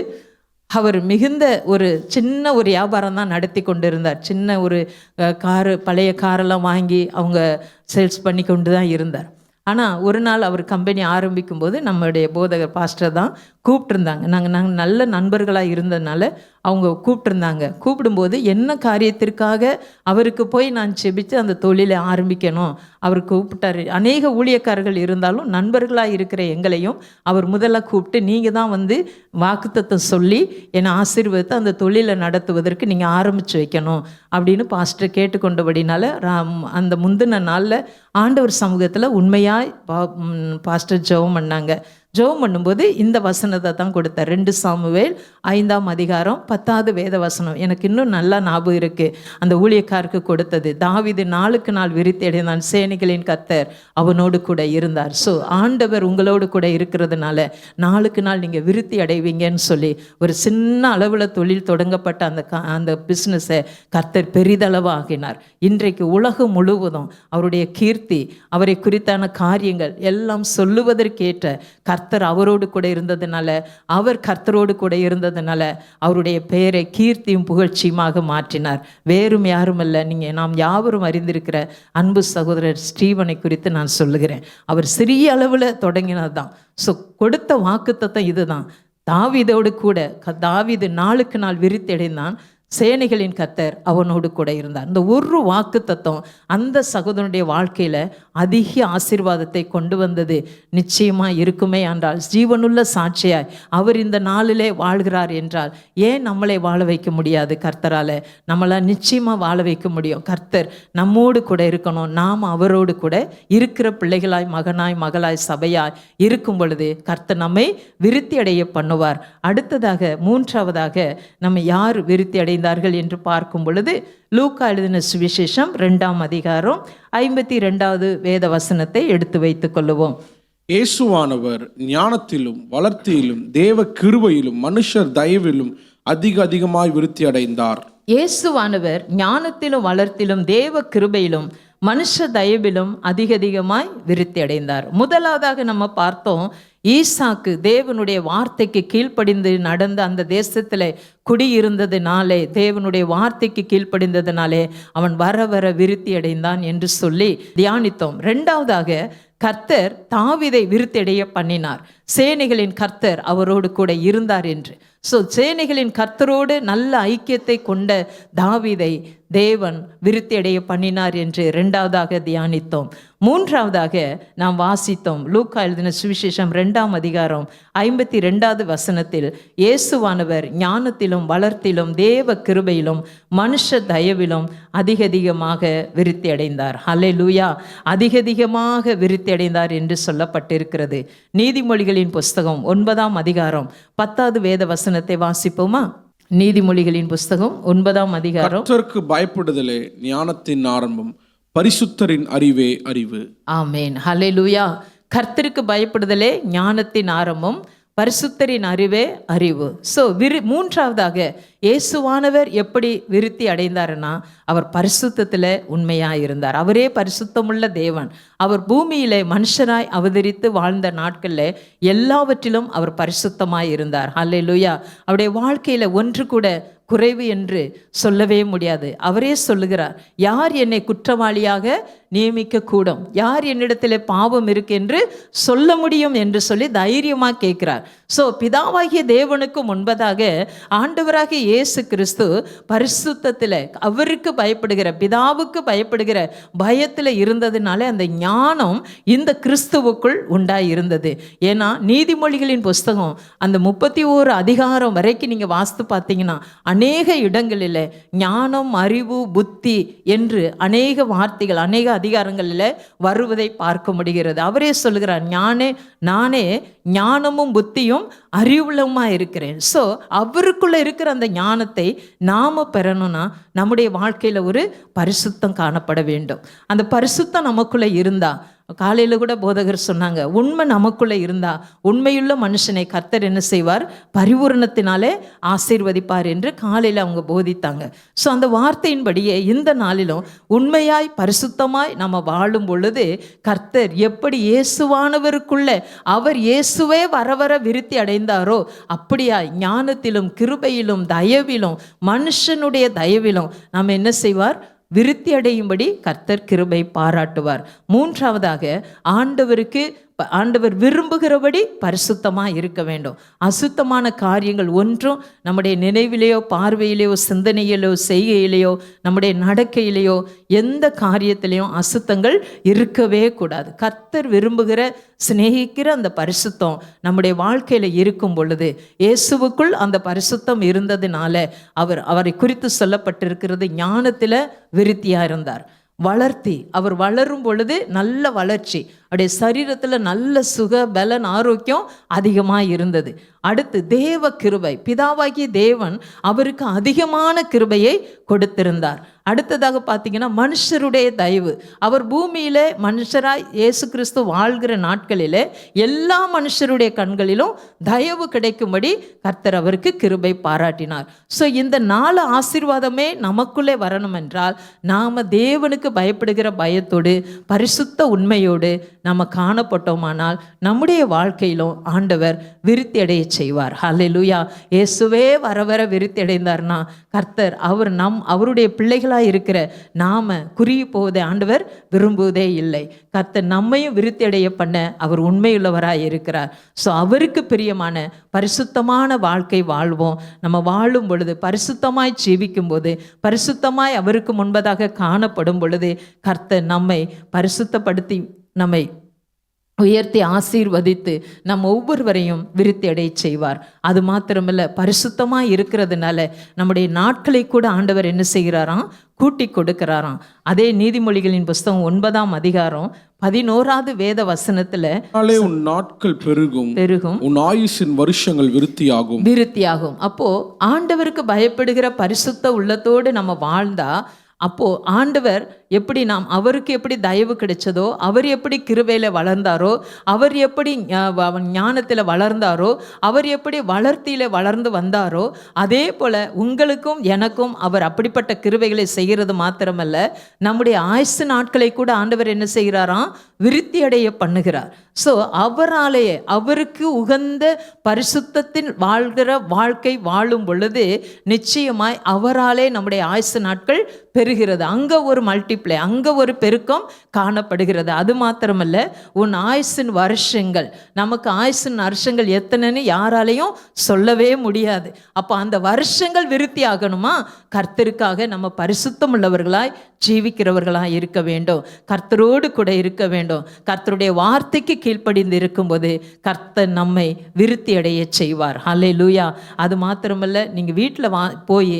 அவர் மிகுந்த ஒரு சின்ன ஒரு வியாபாரம் தான் நடத்தி கொண்டு இருந்தார். சின்ன ஒரு பழைய காரெல்லாம் வாங்கி அவங்க சேல்ஸ் பண்ணி கொண்டு தான் இருந்தார். ஆனால் ஒரு நாள் அவர் கம்பெனி ஆரம்பிக்கும் போது நம்மளுடைய போதகர் பாஸ்டர் தான் கூப்பிட்டுருந்தாங்க. நாங்கள் நல்ல நண்பர்களாக இருந்ததுனால அவங்க கூப்பிட்டுருந்தாங்க. கூப்பிடும்போது என்ன காரியத்திற்காக அவருக்கு போய் நான் செபித்து அந்த தொழிலை ஆரம்பிக்கணும் அவர் கூப்பிட்டார். அநேக ஊழியக்காரர்கள் இருந்தாலும் நண்பர்களாக இருக்கிற எங்களையும் அவர் முதல்ல கூப்பிட்டு நீங்கள் தான் வாக்குத்தத்தம் சொல்லி என்னை ஆசீர்வதித்து அந்த தொழிலை நடத்துவதற்கு நீங்கள் ஆரம்பித்து வைக்கணும் அப்படின்னு பாஸ்டர் கேட்டுக்கொண்டபடினால அந்த முந்தின நாளில் ஆண்டவர் சமூகத்தில் உண்மையாக பாஸ்டர் ஜெபம் பண்ணாங்க. ஜெபம் பண்ணும்போது இந்த வசனத்தை தான் கொடுத்தார். 2 சாமுவேல் 5ஆம் அதிகாரம் 10வது வேத வசனம். எனக்கு இன்னும் நல்லா ஞாபகம் இருக்குது. அந்த ஊழியக்காருக்கு கொடுத்தது, தாவீது நாளுக்கு நாள் விருத்தி அடைந்தான், சேனைகளின் கர்த்தர் அவனோடு கூட இருந்தார். ஸோ ஆண்டவர் உங்களோடு கூட இருக்கிறதுனால நாளுக்கு நாள் நீங்கள் விருத்தி அடைவீங்கன்னு சொல்லி ஒரு சின்ன அளவில் தொழில் தொடங்கப்பட்ட அந்த பிஸ்னஸை கர்த்தர் பெரிதளவு ஆகினார். இன்றைக்கு உலகம் முழுவதும் அவருடைய கீர்த்தி, அவரை குறித்தான காரியங்கள் எல்லாம் சொல்லுவதற்கேற்ற கர்த்தர் அவரோடு கூட இருந்ததுனால, அவர் கர்த்தரோடு கூட இருந்ததுனால அவருடைய பெயரை கீர்த்தியும் புகழ்ச்சியுமாக மாற்றினார். வேறும் யாரும் அல்ல, நாம் யாவரும் அறிந்திருக்கிற அன்பு சகோதரர் ஸ்டீவனை குறித்து நான் சொல்லுகிறேன். அவர் சிறிய அளவில் தொடங்கினது தான். ஸோ கொடுத்த வாக்குத்தத்தம் இதுதான். தாவீதோடு கூட தாவீது நாளுக்கு நாள் விருத்தி அடைந்தான், சேனைகளின் கர்த்தர் அவனோடு கூட இருந்தார். இந்த ஒரு வாக்கு தத்துவம் அந்த சகோதரனுடைய வாழ்க்கையில் அதிக ஆசீர்வாதத்தை கொண்டு வந்தது நிச்சயமாக இருக்குமே என்றால், ஜீவனுள்ள சாட்சியாய் அவர் இந்த நாளிலே வாழ்கிறார் என்றால் ஏன் நம்மளை வாழ வைக்க முடியாது? கர்த்தரால் நம்மளால் நிச்சயமாக வாழ வைக்க முடியும். கர்த்தர் நம்மோடு கூட இருக்கணும். நாம் அவரோடு கூட இருக்கிற பிள்ளைகளாய், மகனாய், மகளாய், சபையாய் இருக்கும் பொழுது கர்த்தர் நம்மை விருத்தி அடைய பண்ணுவார். அடுத்ததாக 3ஆவதாக நம்ம யார் விருத்தி அடைய என்று பார்க்கும் பொழுது லூக்கா எழுதின சுவிசேஷம் 2ஆம் அதிகாரம் 52வது வேத வசனத்தை எடுத்து வைத்துக் கொள்ளுவோம். இயேசுவானவர் ஞானத்திலும் வளர்த்தியிலும் தேவ கிருபையிலும் மனுஷர் தயவிலும் அதிகமாய் விருத்தி அடைந்தார். இயேசுவானவர் ஞானத்திலும் வளர்த்திலும் தேவ கிருபையிலும் மனுஷ தயவிலும் அதிகமாய் விருத்தி அடைந்தார். முதலாவதாக நம்ம பார்த்தோம், ஈசாக்கு தேவனுடைய வார்த்தைக்கு கீழ்ப்படிந்து நடந்த அந்த தேசத்தில் குடியிருந்ததுனாலே, தேவனுடைய வார்த்தைக்கு கீழ்ப்படிந்ததுனாலே அவன் வர வர விருத்தி அடைந்தான் என்று சொல்லி தியானித்தோம். 2ஆவதாக கர்த்தர் தாவீதை விருத்தி அடைய பண்ணினார். சேனைகளின் கர்த்தர் அவரோடு கூட இருந்தார் என்று. ஸோ சேனைகளின் கர்த்தரோடு நல்ல ஐக்கியத்தை கொண்ட தாவீதை தேவன் விருத்தி அடைய பண்ணினார் என்று 2வதாக தியானித்தோம். 3வதாக நாம் வாசித்தோம் லூக்கா எழுதின சுவிசேஷம் 2ஆம் அதிகாரம் 52வது வசனத்தில் இயேசுவானவர் ஞானத்திலும் வளர்த்திலும் தேவ கிருபையிலும் மனுஷ தயவிலும் அதிகமாக விருத்தி அடைந்தார். ஹல்லேலூயா. அதிகமாக விருத்தி அடைந்தார் என்று சொல்லப்பட்டிருக்கிறது. நீதிமொழிகளின் புஸ்தகம் 9ஆம் அதிகாரம் 10வது வேத வசனத்தை வாசிப்போமா? நீதிமொழிகளின் புஸ்தகம் 9ஆம் அதிகாரம். கர்த்தருக்கு பயப்படுதலே ஞானத்தின் ஆரம்பம், பரிசுத்தரின் அறிவே அறிவு. ஆமேன். ஹல்லேலூயா. கர்த்தருக்கு பயப்படுதலே ஞானத்தின் ஆரம்பம், பரிசுத்தரின் அறிவே அறிவு. ஸோ 3வதாக இயேசுவானவர் எப்படி விருத்தி அடைந்தார்னா, அவர் பரிசுத்தத்தில் உண்மையாக இருந்தார். அவரே பரிசுத்தமுள்ள தேவன். அவர் பூமியிலே மனுஷராய் அவதரித்து வாழ்ந்த நாட்களில் எல்லாவற்றிலும் அவர் பரிசுத்தமாய் இருந்தார். ஹல்லேலூயா. அவருடைய வாழ்க்கையில் ஒன்று கூட குறைவு என்று சொல்லவே முடியாது. அவரே சொல்லுகிறார், யார் என்னை குற்றவாளியாக நியமிக்க கூடும், யார் என்னிடத்தில் பாவம் இருக்கு என்று சொல்ல முடியும் என்று சொல்லி தைரியமாக கேட்கிறார். ஸோ பிதாவாகிய தேவனுக்கு முன்பதாக ஆண்டவராகிய இயேசு கிறிஸ்து பரிசுத்தத்தில் அவருக்கு பயப்படுகிற, பிதாவுக்கு பயப்படுகிற பயத்தில் இருந்ததுனால அந்த ஞானம் இந்த கிறிஸ்துவுக்குள் உண்டாய் இருந்தது. ஏன்னா நீதிமொழிகளின் புஸ்தகம் அந்த 31 அதிகாரம் வரைக்கும் நீங்கள் வாசித்து பார்த்தீங்கன்னா அநேக இடங்களில் ஞானம், அறிவு, புத்தி என்று அநேக வார்த்தைகள் அநேக அதிகாரங்களில் வருவதை பார்க்க முடிகிறது. அவரே சொல்லுகிறார், நானே ஞானமும் புத்தியும் அறிவுள்ளமா இருக்கிறேன். ஸோ அவருக்குள்ள இருக்கிற அந்த ஞானத்தை நாம பெறணும்னா நம்முடைய வாழ்க்கையில் ஒரு பரிசுத்தம் காணப்பட வேண்டும். அந்த பரிசுத்தம் நமக்குள்ள இருந்தா, காலையில் கூட போதகர் சொன்னாங்க, உண்மை நமக்குள்ளே இருந்தா உண்மையுள்ள மனுஷனை கர்த்தர் என்ன செய்வார், பரிபூரணத்தினாலே ஆசீர்வதிப்பார் என்று காலையில் அவங்க போதித்தாங்க. ஸோ அந்த வார்த்தையின்படியே இந்த நாளிலும் உண்மையாய் பரிசுத்தமாய் நம்ம வாழும் பொழுது கர்த்தர் எப்படி இயேசுவானவருக்குள்ள அவர் இயேசுவே வர விருத்தி அடைந்தாரோ அப்படியாய் ஞானத்திலும் கிருபையிலும் தயவிலும் மனுஷனுடைய தயவிலும் நம்ம என்ன செய்வார், விருத்தி அடையும்படி கர்த்தர் கிருபை பாராட்டுவார். 3வதாக ஆண்டவர் விரும்புகிறபடி பரிசுத்தமாக இருக்க வேண்டும். அசுத்தமான காரியங்கள் ஒன்றும் நம்முடைய நினைவிலேயோ பார்வையிலேயோ சிந்தனையிலேயோ செய்கையிலேயோ நம்முடைய நடக்கையிலேயோ எந்த காரியத்திலேயும் அசுத்தங்கள் இருக்கவே கூடாது. கர்த்தர் விரும்புகிற சிநேகிக்கிற அந்த பரிசுத்தம் நம்முடைய வாழ்க்கையில் இருக்கும் பொழுது, இயேசுவுக்குள் அந்த பரிசுத்தம் இருந்ததுனால அவரை குறித்து சொல்லப்பட்டிருக்கிறது, ஞானத்தில் விருத்தியாக இருந்தார். வளர்த்தி அவர் வளரும் பொழுது நல்ல வளர்ச்சி, அவருடைய சரீரத்தில் நல்ல சுக பலன் ஆரோக்கியம் அதிகமாக இருந்தது. அடுத்து தேவ கிருபை, பிதாவாகிய தேவன் அவருக்கு அதிகமான கிருபையை கொடுத்திருந்தார். அடுத்ததாக பார்த்தீங்கன்னா மனுஷருடைய தயவு, அவர் பூமியில் மனுஷராய் இயேசு கிறிஸ்து வாழ்கிற நாட்களில் எல்லா மனுஷருடைய கண்களிலும் தயவு கிடைக்கும்படி கர்த்தர் அவருக்கு கிருபை பாராட்டினார். ஸோ இந்த 4 ஆசீர்வாதமே நமக்குள்ளே வரணும் என்றால் நாம் தேவனுக்கு பயப்படுகிற பயத்தோடு பரிசுத்த உண்மையோடு நம்ம காணப்பட்டோமானால் நம்முடைய வாழ்க்கையிலும் ஆண்டவர் விருத்தி அடைய செய்வார். ஹல்லேலூயா. இயேசுவே வர விருத்தி அடைந்தார்னா கர்த்தர் அவருடைய பிள்ளைகளாக இருக்கிற நாம குறுகி போவதை ஆண்டவர் விரும்புவதே இல்லை. கர்த்தர் நம்மையும் விருத்தி அடைய பண்ண அவர் உண்மையுள்ளவராக இருக்கிறார். ஸோ அவருக்கு பிரியமான பரிசுத்தமான வாழ்க்கை வாழ்வோம். நம்ம வாழும் பொழுது பரிசுத்தமாய் ஜீவிக்கும் போது பரிசுத்தமாய் அவருக்கு முன்பதாக காணப்படும் பொழுது கர்த்தர் நம்மை பரிசுத்தப்படுத்தி நம்மை உயர்த்தி ஆசீர்வதித்து நம் ஒவ்வொருவரையும் விருத்தி அடைய செய்வார். அது மாத்திரமல்ல, பரிசுத்தமாக இருக்கிறதுனால நம்முடைய நாட்களை கூட ஆண்டவர் என்ன செய்கிறாராம், கூட்டி கொடுக்கிறாராம். அதே நீதிமொழிகளின் புஸ்தகம் 9ஆம் அதிகாரம் 11வது வேத வசனத்துல, உன் நாட்கள் பெருகும், உன் ஆயுசின் வருஷங்கள் விருத்தியாகும். அப்போ ஆண்டவருக்கு பயப்படுகிற பரிசுத்த உள்ளத்தோடு நம்ம வாழ்ந்தா, அப்போ ஆண்டவர் எப்படி அவருக்கு எப்படி தயவு கிடைச்சதோ, அவர் எப்படி கிருபையில் வளர்ந்தாரோ, அவர் எப்படி ஞானத்தில் வளர்ந்தாரோ, அவர் எப்படி வளர்த்தியில் வளர்ந்து வந்தாரோ, அதே போல் உங்களுக்கும் எனக்கும் அவர் அப்படிப்பட்ட கிருபைகளை செய்கிறது மாத்திரமல்ல, நம்முடைய ஆயுசு நாட்களை கூட ஆண்டவர் என்ன செய்கிறாராம், விருத்தி அடைய பண்ணுகிறார். ஸோ அவராலேயே அவருக்கு உகந்த பரிசுத்தத்தின் வாழ்கிற வாழ்க்கை வாழும் பொழுது நிச்சயமாய் அவராலே நம்முடைய ஆயுசு நாட்கள் பெறுகிறது, அங்கே ஒரு மல்டிப்ளை, அங்கே ஒரு பெருக்கம் காணப்படுகிறது. அது மாத்திரமல்ல, உன் ஆயுசின் வருஷங்கள், நமக்கு ஆயுசின் வருஷங்கள் எத்தனைன்னு யாராலையும் சொல்லவே முடியாது. அப்போ அந்த வருஷங்கள் விருத்தி ஆகணுமா, கர்த்தருக்காக நம்ம பரிசுத்தம் உள்ளவர்களாய் ஜீவிக்கிறவர்களாக இருக்க வேண்டும், கர்த்தரோடு கூட இருக்க வேண்டும். கர்த்தருடைய வார்த்தைக்கு கீழ்ப்படிந்து இருக்கும்போது கர்த்தர் நம்மை விருத்தி அடைய செய்வார். ஹல்லேலூயா. அது மாத்திரமல்ல, நீங்கள் வீட்டில் போய்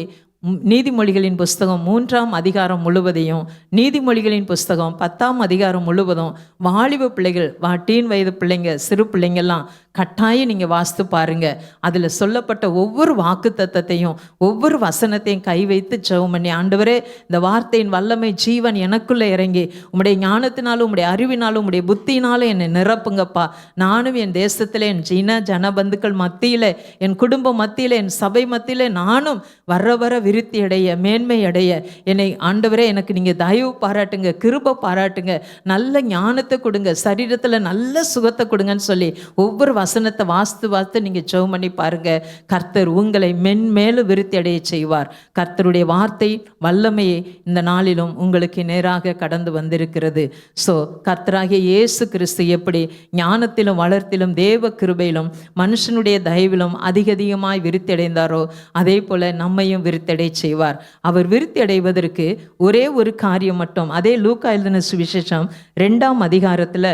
நீதிமொழிகளின் புஸ்தகம் 3ஆம் அதிகாரம் முழுவதையும், நீதிமொழிகளின் புஸ்தகம் 10ஆம் அதிகாரம் முழுவதும் வாலிப பிள்ளைகள், டீன் வயது பிள்ளைங்க, சிறு பிள்ளைங்கள்லாம் கட்டாயம் நீங்கள் வாசித்து பாருங்கள். அதில் சொல்லப்பட்ட ஒவ்வொரு வாக்கு தத்தத்தையும் ஒவ்வொரு வசனத்தையும் கை வைத்து ஜெபம் பண்ணி, ஆண்டவரே இந்த வார்த்தையின் வல்லமை ஜீவன் எனக்குள்ளே இறங்கி உம்முடைய ஞானத்தினாலும் உம்முடைய அறிவினாலும் உம்முடைய புத்தினாலும் என்னை நிரப்புங்கப்பா. நானும் என் தேசத்தில், என் ஜனபந்துக்கள் மத்தியில், என் குடும்பம் மத்தியில், என் சபை மத்தியில் நானும் வர விருத்தி அடைய, மேன்மை அடைய என்னை ஆண்டவரே எனக்கு நீங்கள் தயவு பாராட்டுங்க, கிருபை பாராட்டுங்க, நல்ல ஞானத்தை கொடுங்க, சரீரத்தில் நல்ல சுகத்தை கொடுங்கன்னு சொல்லி ஒவ்வொரு வசனத்தை வாசித்து நீங்கள் ஜெபம் பண்ணி பாருங்க. கர்த்தர் உங்களை மென்மேலும் விருத்தி அடைய செய்வார். கர்த்தருடைய வார்த்தை வல்லமையை இந்த நாளிலும் உங்களுக்கு நேராக கடந்து வந்திருக்கிறது. ஸோ கர்த்தராகிய இயேசு கிறிஸ்து எப்படி ஞானத்திலும் வளர்த்திலும் தேவ கிருபையிலும் மனுஷனுடைய தயவிலும் அதிகமாய் விருத்தி அடைந்தாரோ, அதே போல நம்மையும் விருத்தி அடைய செய்வார். அவர் விருத்தி அடைவதற்கு ஒரே ஒரு காரியம் மட்டும். அதே லூக்கா எழுதின சுவிசேஷம் 2ஆம் அதிகாரத்தில்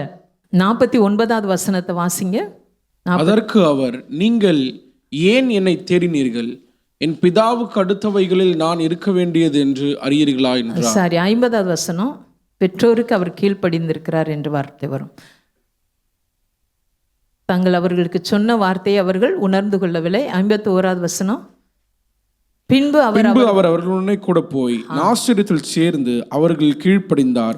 49வது வசனத்தை வாசிங்க. அதற்கு அவர், நீங்கள் ஏன் என்னை தேடினீர்கள்? என் பிதாவுக்கு அடுத்தவைகளில் நான் இருக்க வேண்டியது என்று அறியீர்களா என்றார். 50வது வசனம், பெற்றோருக்கு அவர் கீழ்ப்படிந்திருக்கிறார் என்று வார்த்தை வரும். தாங்கள் அவர்களுக்கு சொன்ன வார்த்தையை அவர்கள் உணர்ந்து கொள்ளவில்லை. 51வது வசனம், பின்பு அவர் அவர்களுடனே கூட போய் நாசரேத்தில் சேர்ந்து அவர்கள் கீழ்ப்படிந்தார்.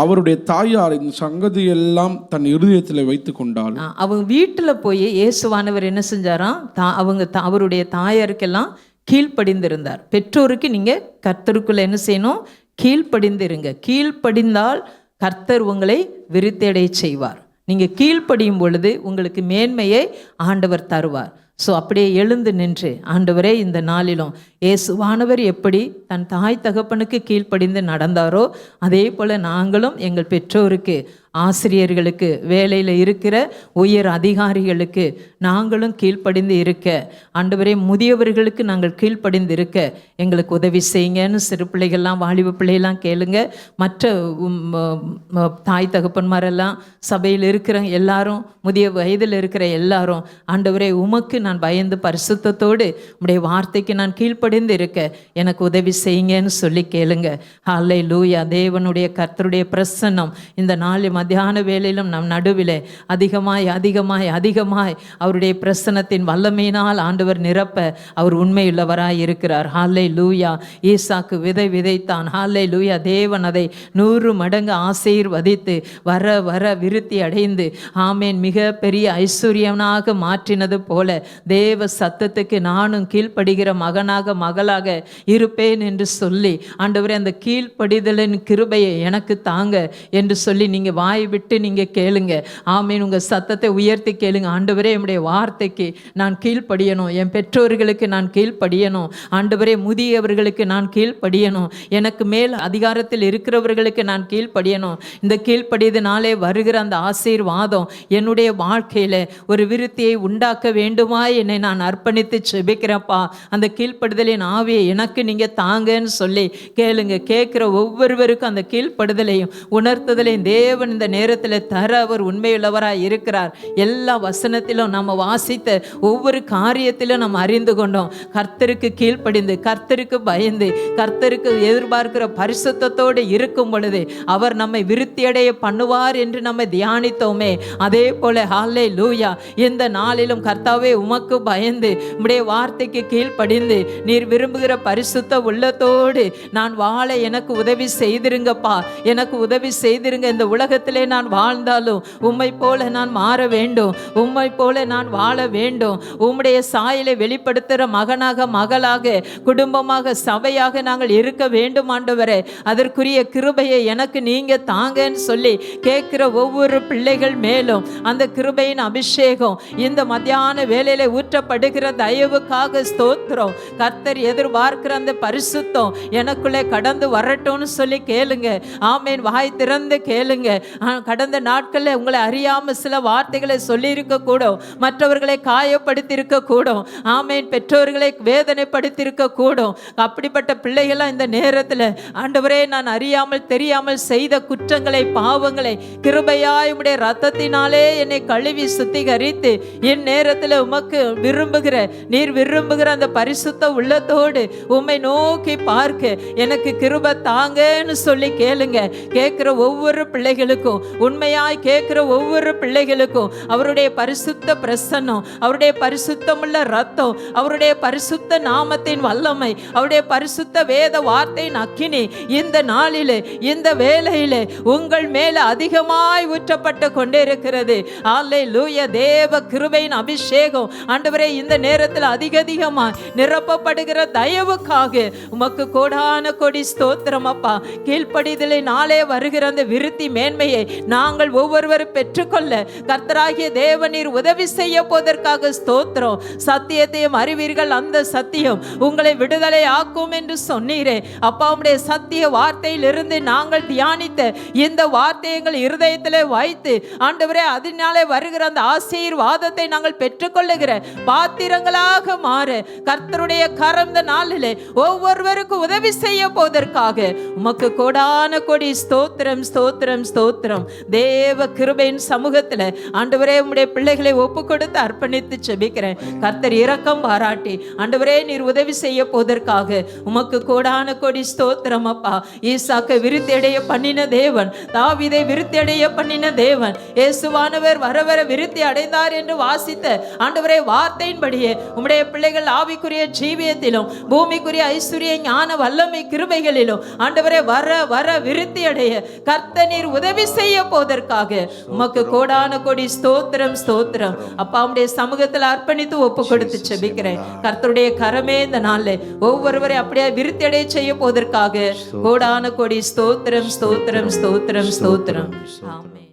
அவருடைய தாயார் இந்த சங்கதி எல்லாம் தன் இருதயத்தில் வைத்துக் கொண்டாள். அவங்க வீட்டில் போய் இயேசுவானவர் என்ன செஞ்சாராம், அவருடைய தாயாருக்கெல்லாம் கீழ்ப்படிந்திருந்தார். பெற்றோருக்கு நீங்கள் கர்த்தருக்குள்ள என்ன செய்யணும், கீழ்ப்படிந்திருங்க. கீழ்ப்படிந்தால் கர்த்தர் உங்களை விருத்தியடைய செய்வார். நீங்கள் கீழ்ப்படியும் பொழுது உங்களுக்கு மேன்மையை ஆண்டவர் தருவார். ஸோ அப்படியே எழுந்து நின்று, ஆண்டவரே இந்த நாளிலும் இயேசுவானவர் எப்படி தன் தாய் தகப்பனுக்கு கீழ்ப்படிந்து நடந்தாரோ, அதே போல் நாங்களும் எங்கள் பெற்றோருக்கு, ஆசிரியர்களுக்கு, வேலையில் இருக்கிற உயர் அதிகாரிகளுக்கு நாங்களும் கீழ்ப்படிந்து இருக்க, ஆண்டவரே முதியவர்களுக்கு நாங்கள் கீழ்ப்படிந்து இருக்க எங்களுக்கு உதவி செய்யுங்கன்னு சிறு பிள்ளைகள்லாம், வாலிப பிள்ளைகள்லாம் கேளுங்க. மற்ற தாய் தகப்பன்மாரெல்லாம், சபையில் இருக்கிற எல்லாரும், முதிய வயதில் இருக்கிற எல்லாரும், ஆண்டவரே உமக்கு நான் பயந்து பரிசுத்தத்தோடு உம்முடைய வார்த்தைக்கு நான் கீழ்ப்படிந்து இருக்க எனக்கு உதவி செய்யுங்கன்னு சொல்லி கேளுங்க. ஹல்லேலூயா. தேவனுடைய கர்த்தருடைய பிரசன்னம் இந்த நாள் மத்தியான வேளையிலும் நம் நடுவிலே அதிகமாய் அவருடைய பிரசன்னத்தின் வல்லமையினால் ஆண்டவர் நிரப்ப அவர் உண்மையுள்ளவராய் இருக்கிறார். ஹல்லேலூயா. ஈசாக்கு விதை விதைத்தான். ஹல்லேலூயா. தேவன் அதை 100 மடங்கு ஆசீர்வதித்து வர விருத்தி அடைந்து ஆமேன் மிக பெரிய ஐஸ்வர்யனாக மாற்றினது போல தேவ சத்தத்துக்கு நானும் கீழ்ப்படுகிற மகனாக மகளாக இருப்பேன் என்று சொல்லி, ஆண்டவரே அந்த கீழ்ப்படிதலின் கிருபையை எனக்கு தாங்க என்று சொல்லி நீங்கள் வாய் விட்டு நீங்கள் கேளுங்க. ஆமீன். உங்கள் சத்தத்தை உயர்த்தி கேளுங்க. ஆண்டவரே என்னுடைய வார்த்தைக்கு நான் கீழ்ப்படியணும், என் பெற்றோர்களுக்கு நான் கீழ்ப்படியணும், ஆண்டவரே முதியவர்களுக்கு நான் கீழ்ப்படியணும், எனக்கு மேல் அதிகாரத்தில் இருக்கிறவர்களுக்கு நான் கீழ்ப்படியணும். இந்த கீழ்ப்படியதினாலே வருகிற அந்த ஆசீர்வாதம் என்னுடைய வாழ்க்கையில் ஒரு விருத்தியை உண்டாக்க வேண்டுமா என்னை நான் அர்ப்பணித்து செபிக்கிறப்பா. அந்த கீழ்ப்படுதலின் ஆவியை எனக்கு நீங்கள் தாங்கன்னு சொல்லி கேளுங்க. கேட்குற ஒவ்வொருவருக்கும் அந்த கீழ்ப்படுதலையும் உணர்த்துதலையும் தேவன் இந்த நேரத்தில் தர அவர் உண்மையுள்ளவராக இருக்கிறார். எல்லா வசனத்திலும் நம்ம வாசித்த ஒவ்வொரு காரியத்திலும் நம்ம அறிந்து கொண்டோம். கர்த்தருக்கு கீழ்ப்படிந்து, கர்த்தருக்கு பயந்து, கர்த்தருக்கு எதிர்பார்க்கிற பரிசுத்தத்தோடு இருக்கும் பொழுது அவர் நம்மை விருத்தியடைய பண்ணுவார் என்று நம்ம தியானித்தோமே. அதே போல ஹல்லேலூயா. இந்த நாளிலும் கர்த்தாவே உமக்கு பயந்து உம்முடைய வார்த்தைக்கு கீழ்ப்படிந்து நீர் விரும்புகிற பரிசுத்த உள்ளத்தோடு நான் வாழ எனக்கு உதவி செய்திருங்கப்பா, எனக்கு உதவி செய்திருங்க. இந்த உலகத்திலே நான் வாழ்ந்தாலும் உம்மை போல நான் மாற வேண்டும், உம்மை போல நான் வாழ வேண்டும். உம்முடைய சாயலை வெளிப்படுத்துகிற மகனாக மகளாக குடும்பமாக சபையாக நாங்கள் இருக்க வேண்டும் ஆண்டவரே. அதற்குரிய கிருபையை எனக்கு நீங்க தாங்கன்னு சொல்லி கேட்கிற ஒவ்வொரு பிள்ளைகள் மேலும் அந்த கிருபையின் அபிஷேகம் இந்த மத்தியான வேளையில ஊற்றப்படுகிற தயவுக்காக ஸ்தோத்திரம். கர்த்தர் கர்த்தர் எதிர்பார்க்கிற அந்த பரிசுத்தம் எனக்குள்ளே கடந்து வரட்டும்னு சொல்லி கேளுங்க. ஆமேன். வாய் திறந்து கேளுங்க. கடந்த நாட்களில் உங்களை அறியாம சில வார்த்தைகளை சொல்லி இருக்க கூடும், மற்றவர்களை காயப்படுத்தி இருக்க கூடும், ஆமேன், பெற்றோர்களை வேதனைப்படுத்தி இருக்க கூடும். அப்படிப்பட்ட பிள்ளைகள்லாம் இந்த நேரத்தில் ஆண்டவரே, நான் அறியாமல் தெரியாமல் செய்த குற்றங்களை பாவங்களை கிருபையாய் உம்முடைய ரத்தத்தினாலே என்னை கழுவி சுத்திகரித்து என் நேரத்தில் உமக்கு நீர் விரும்புகிற அந்த பரிசுத்த உள்ளத்தோடு உம்மை நோக்கி பார்க்க எனக்கு கிருபை தாங்கன்னு சொல்லி கேளுங்க. கேட்கிற ஒவ்வொரு பிள்ளைகளுக்கும், உண்மையாய் கேட்கிற ஒவ்வொரு பிள்ளைகளுக்கும் அவருடைய பரிசுத்த பிரசன்னம், அவருடைய பரிசுத்தமுள்ள ரத்தம், அவருடைய பரிசுத்த நாமத்தின் வல்லமை, அவருடைய பரிசுத்த வேத வார்த்தையின் அக்கினி இந்த நாளிலே இந்த வேளையிலே உங்கள் மேல அதிகமாய் ஊற்றப்பட்டு கொண்டே இருக்கிறது. அல்லேலூயா. தேவ கிருபையின் அபிஷேகம் ஆண்டவரே இந்த நேரத்தில் அதிகமாய் நிரப்பப்படுகிற தயவுக்காக உமக்கு கோடான கோடி ஸ்தோத்திரம் அப்பா. கீழ்ப்படிதலை நாளே வருகிற அந்த விருத்தி மேன்மையை நாங்கள் ஒவ்வொருவரும் பெற்றுக்கொள்ள கர்த்தராகிய தேவனீர் உதவி செய்ய போவதற்காக ஸ்தோத்திரம். சத்தியத்தையும் அறிவீர்கள், அந்த சத்தியம் உங்களை விடுதலை ஆக்கும் என்று சொன்னீரே அப்பா. உம்முடைய சத்திய வார்த்தையிலிருந்து நாங்கள் தியானித்த இந்த வார்த்தைகள் இருதயத்திலே வைத்து ஆண்டவரே அதனாலே வருகிற அந்த ஆசீர்வாதத்தை நாங்கள் பெற்றுக்கொள்ளுகிற பாத்திரங்களாக மாற கர்த்தருடைய கரம் இந்த நாளிலே ஒவ்வொருவருக்கும் உதவி செய்ய போவதற்காக உமக்கு கோடான கோடி ஸ்தோத்திரம் ஸ்தோத்திரம் ஸ்தோத்திரம். தேவ கிருபையின் சமூகத்தில் ஆண்டவரே உம்முடைய பிள்ளைகளை ஒப்பு கொடுத்து அர்ப்பணித்து செபிக்கிறேன். கர்த்தர் இரக்கம் பாராட்டி ஆண்டவரே நீர் உதவி செய்ய போவதற்காக உமக்கு கோடான கோடி ஸ்தோத்திரம் அப்பா. ஈசாக்கை விருத்தி அடைய பண்ணின தேவன், தாவீதை விருத்தி அடைய பண்ணின தேவன், இயேசுவானவர் வர வர விருத்தி அடைந்தார் என்று வாசித்த ஆண்டவரே வார்த்தையின்படியே உம்முடைய பிள்ளைகள் ஆவிக்குரிய ஜீவியத்திலும் பூமிக்குரிய ஐஸ்வர்ய ஞான வல்லமை கிருபைகளிலும் ஆண்டவரே வர வர விருத்தி அடைய கர்த்தர் நீர் உதவி செய்ய போவதற்காக உமக்கு கோடான கோடி ஸ்தோத்திரம் ஸ்தோத்திரம் அப்பா. உம்முடைய சமூகத்தில் அர்ப்பணித்து ஒப்பு கொடுத்து செபிக்கிறேன். கர்த்தருடைய கரமே இந்த நாளில் ஒவ்வொருவரை அப்படியே விருத்தி அடைய செய்ய போவதற்காக கோடான கோடி ஸ்தோத்திரம் ஸ்தோத்திரம் ஸ்தோத்திரம் ஸ்தோத்திரம். ஆமென்.